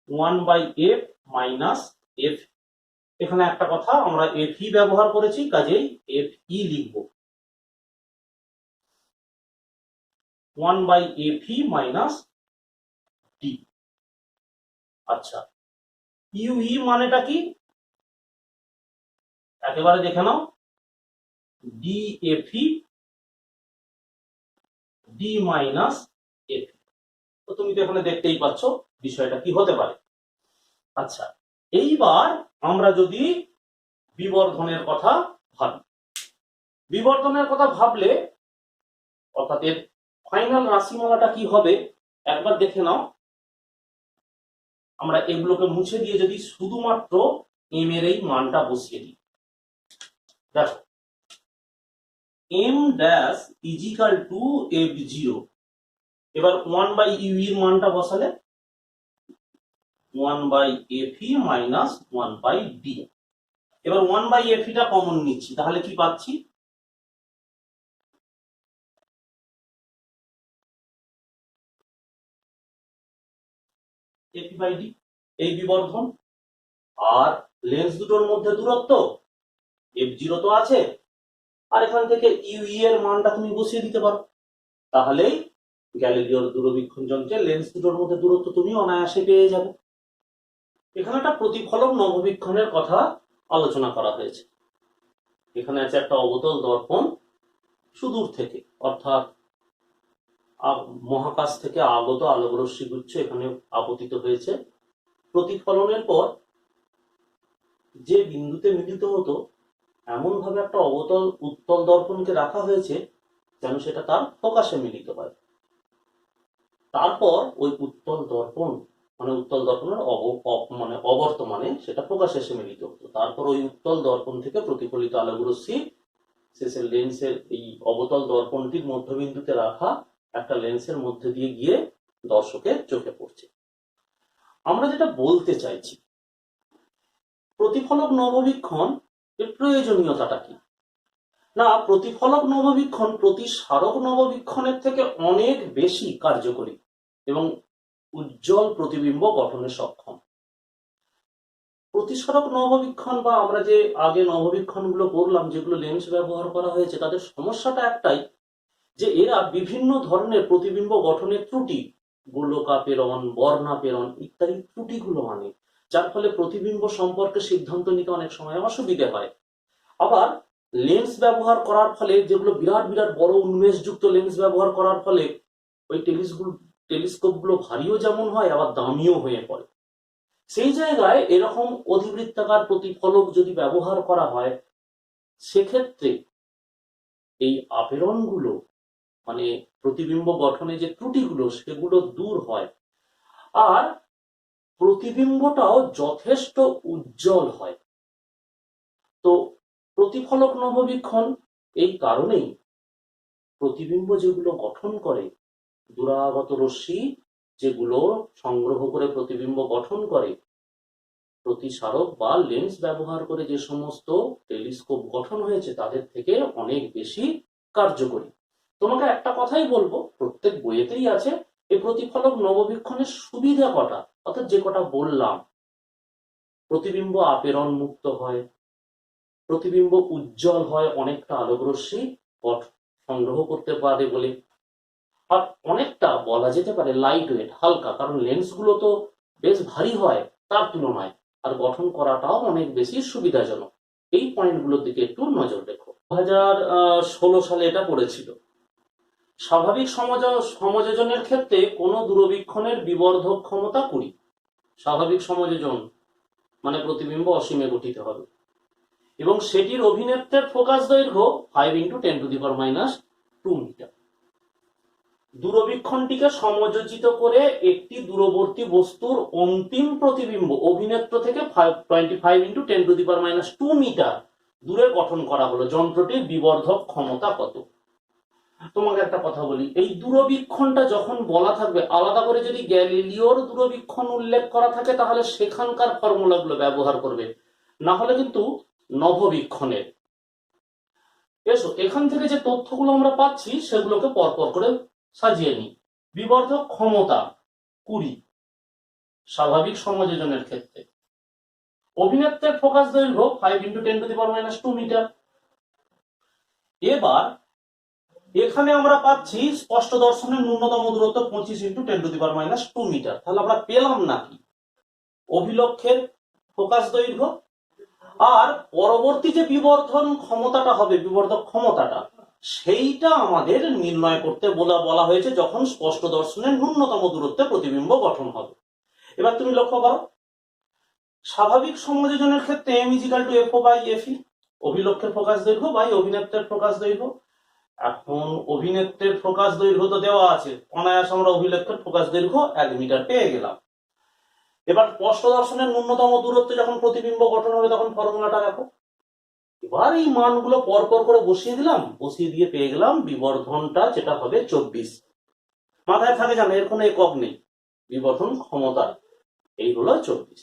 1 বাই এফ মাইনাস এফ। এখানে একটা কথা, আমরা এফ ই ব্যবহার করেছি, কাজেই এফ ই লিখব, 1 by F E minus D. আচ্ছা, ইউই মানেটা কি একেবারে দেখে নাও, D F E D minus F. তো তুমি তো এখানে দেখতেই পাচ্ছ বিষয়টা কি হতে পারে। আচ্ছা, এইবার আমরা যদি বিবর্ধনের কথা ভাবি, বিবর্ধনের কথা ভাবলে অর্থাৎ এর ফাইনাল রাশিমালাটা কি হবে একবার দেখে নাও। আমরা এগুলোকে মুছে দিয়ে যদি শুধুমাত্র এম এর এই মানটা বসিয়ে দিই, দেখো M dash is equal to F zero. এবার 1 বাই ইউ এর মানটা বসালে 1 by F E minus 1 by D. এবার 1 বাই এফ টা কমন নিচ্ছি, তাহলে কি পাচ্ছি, এফ বাই ডি, এই বিবর্ধন। আর লেন্স দুটোর মধ্যে দূরত্ব এফ জিরো তো আছে, আর এখান থেকে ইউই এর মানটা তুমি বসিয়ে দিতে পারো, তাহলেই গ্যালিলিওর দূরবীক্ষণ যন্ত্রে লেন্স দুটোর মধ্যে দূরত্ব তুমি অনায়াসে পেয়ে যাবে। এখানে একটা প্রতিফলক নববীক্ষণের কথা আলোচনা করা হয়েছে। এখানে আছে একটা অবতল দর্পণ, সুদূর থেকে অর্থাৎ মহাকাশ থেকে আগত আলোকরশ্মি গুচ্ছ এখানে আপতিত হয়েছে। প্রতিফলনের পর যে বিন্দুতে মিলিত হতো এমন ভাবে একটা অবতল উত্তল দর্পণকে রাখা হয়েছে যেন সেটা তার ফোকাসে মিলিত হয়। তারপর ওই উত্তল দর্পণ উত্তল দর্পণের অবর্তমানে সেটা ফোকাসে এসে মিলিত হতো। তারপর ওই উত্তল দর্পণ থেকে প্রতিফলিত আলোকরশ্মি শেষের লেন্সের এই অবতল দর্পণটির মধ্যবিন্দুতে রাখা একটা লেন্সের মধ্যে দিয়ে গিয়ে দর্শকের চোখে পড়ছে। আমরা যেটা বলতে চাইছি, প্রতিফলক নববীক্ষণ এর প্রয়োজনীয়তাটা কি? না, প্রতিফলক নববীক্ষণ প্রতিসারক নববীক্ষণের থেকে অনেক বেশি কার্যকরী এবং উজ্জ্বল প্রতিবিম্ব গঠনে সক্ষম। প্রতিসারক নববীক্ষণ বা আমরা যে আগে নববীক্ষণগুলো করলাম যেগুলো লেন্স ব্যবহার করা হয়েছে, তাদের সমস্যাটা একটাই যে এরা বিভিন্ন ধরনের প্রতিবিম্ব গঠনের ত্রুটি, গোলকাপেরণ, বর্ণাপেরণ ইত্যাদি ত্রুটিগুলো আনে, যার ফলে প্রতিবিম্ব সম্পর্কে সিদ্ধান্ত নিতে অনেক সময় অসুবিধে হয়। আবার লেন্স ব্যবহার করার ফলে, যেগুলো বিরাট বিরাট বড় উন্মেষযুক্ত লেন্স ব্যবহার করার ফলে ওই টেলিস্কোপগুলো ভারীও যেমন হয় আবার দামিও হয়ে পড়ে। সেই জায়গায় এরকম অধিবৃত্তাকার প্রতিফলক যদি ব্যবহার করা হয়, সেক্ষেত্রে এই আপেরণগুলো প্রতিবিম্ব গঠনে যে ত্রুটিগুলো সেগুলো দূর হয়, আর প্রতিবিম্বটাও যথেষ্ট উজ্জ্বল হয়। তো প্রতিফলক নববীক্ষণ এই কারণেই প্রতিবিম্ব যেগুলো গঠন করে, দূরাগত রশ্মি যেগুলো সংগ্রহ করে প্রতিবিম্ব গঠন করে, প্রতিসারক বা লেন্স ব্যবহার করে যে সমস্ত টেলিস্কোপ গঠন হয়েছে তাদের থেকে অনেক বেশি কার্যকরী। তোমাকে একটা কথাই বলবো, প্রত্যেক বইয়েতেই আছে, এই প্রতিফলক নববীক্ষণের সুবিধা কটা, অর্থাৎ যে কটা বললাম, প্রতিবিম্ব আপেরণ মুক্ত হয়, প্রতিবিম্ব উজ্জ্বল হয়, অনেকটা আলোকরশ্মি সংগ্রহ করতে পারে বলে, আর অনেকটা বলা যেতে পারে লাইট ওয়েট, হালকা, কারণ লেন্সগুলো তো বেশ ভারী হয় তার তুলনায়, আর গঠন করাটাও অনেক বেশি সুবিধাজনক। এই পয়েন্টগুলোর দিকে একটু নজর রেখো। 2016 সালে এটা পড়েছিল। স্বাভাবিক সমযোজনের ক্ষেত্রে কোন দূরবীক্ষণের বিবর্ধক ক্ষমতা 20। স্বাভাবিক সমযোজন প্রতিবিম্ব অসীমে গঠিত হবে এবং সেটির অভিনেত্রের ফোকাস দৈর্ঘ্য 5×10⁻² মিটার। দূরবীক্ষণটিকে সমযোজিত করে একটি দূরবর্তী বস্তুর অন্তিম প্রতিবিম্ব অভিনেত্র থেকে 25×10⁻² মিটার দূরে গঠন করা হলো। যন্ত্রটির বিবর্ধক ক্ষমতা কত? তোমাকে একটা কথা বলি, এই দূরবীক্ষণটা যখন বলা থাকবে, আলাদা করে যদি গ্যালিলিওর দূরবীক্ষণ উল্লেখ করা থাকে তাহলে সেখানকার ফর্মুলাগুলো ব্যবহার করবে, না হলে কিন্তু নববীক্ষণের। এসো এখান থেকে যে তথ্যগুলো আমরা পাচ্ছি সেগুলোকে পরপর করে সাজিয়ে নিই। বিবর্ধক ক্ষমতা 20 স্বাভাবিক সমযোজনের ক্ষেত্রে। অভিনেত্রের ফোকাস দৈর্ঘ্য 5×10⁻² মিটার। এবার এখানে আমরা পাচ্ছি স্পষ্ট দর্শনের ন্যূনতম দূরত্ব 25×10⁻² মিটার। তাহলে আমরা পেলাম নাকি? অভিলক্ষের ফোকাস দৈর্ঘ্য, আর পরবর্তী যে বিবর্ধন ক্ষমতাটা হবে, বিবর্ধক ক্ষমতাটা, সেইটা আমাদের নির্ণয় করতে বলা হয়েছে যখন স্পষ্ট দর্শনের ন্যূনতম দূরত্বে প্রতিবিম্ব গঠন হবে। এবার তুমি লক্ষ্য করো, স্বাভাবিক সমযোজনের ক্ষেত্রে m=FO/FE, অভিলক্ষের ফোকাস দৈর্ঘ্য বাই অভিনেত্রের ফোকাস দৈর্ঘ্য। এখন অভিনেত্রের ফোকাস দৈর্ঘ্য তো দেওয়া আছে, অনায়াসে আমরা অভিলক্ষের ফোকাস দৈর্ঘ্য 1 মিটার পেয়ে গেলাম। এবার স্পষ্ট দর্শনের ন্যূনতম দূরত্বে যখন প্রতিবিম্ব গঠন হবে তখন ফর্মুলাটা দেখো। এবার এই মানগুলো পরপর করে বসিয়ে দিলাম, বসিয়ে দিয়ে পেয়ে গেলাম বিবর্ধনটা, যেটা হবে 24। মাথায় থাকে জানো, এর কোনো একক নেই, বিবর্ধন ক্ষমতা এই হলো 24।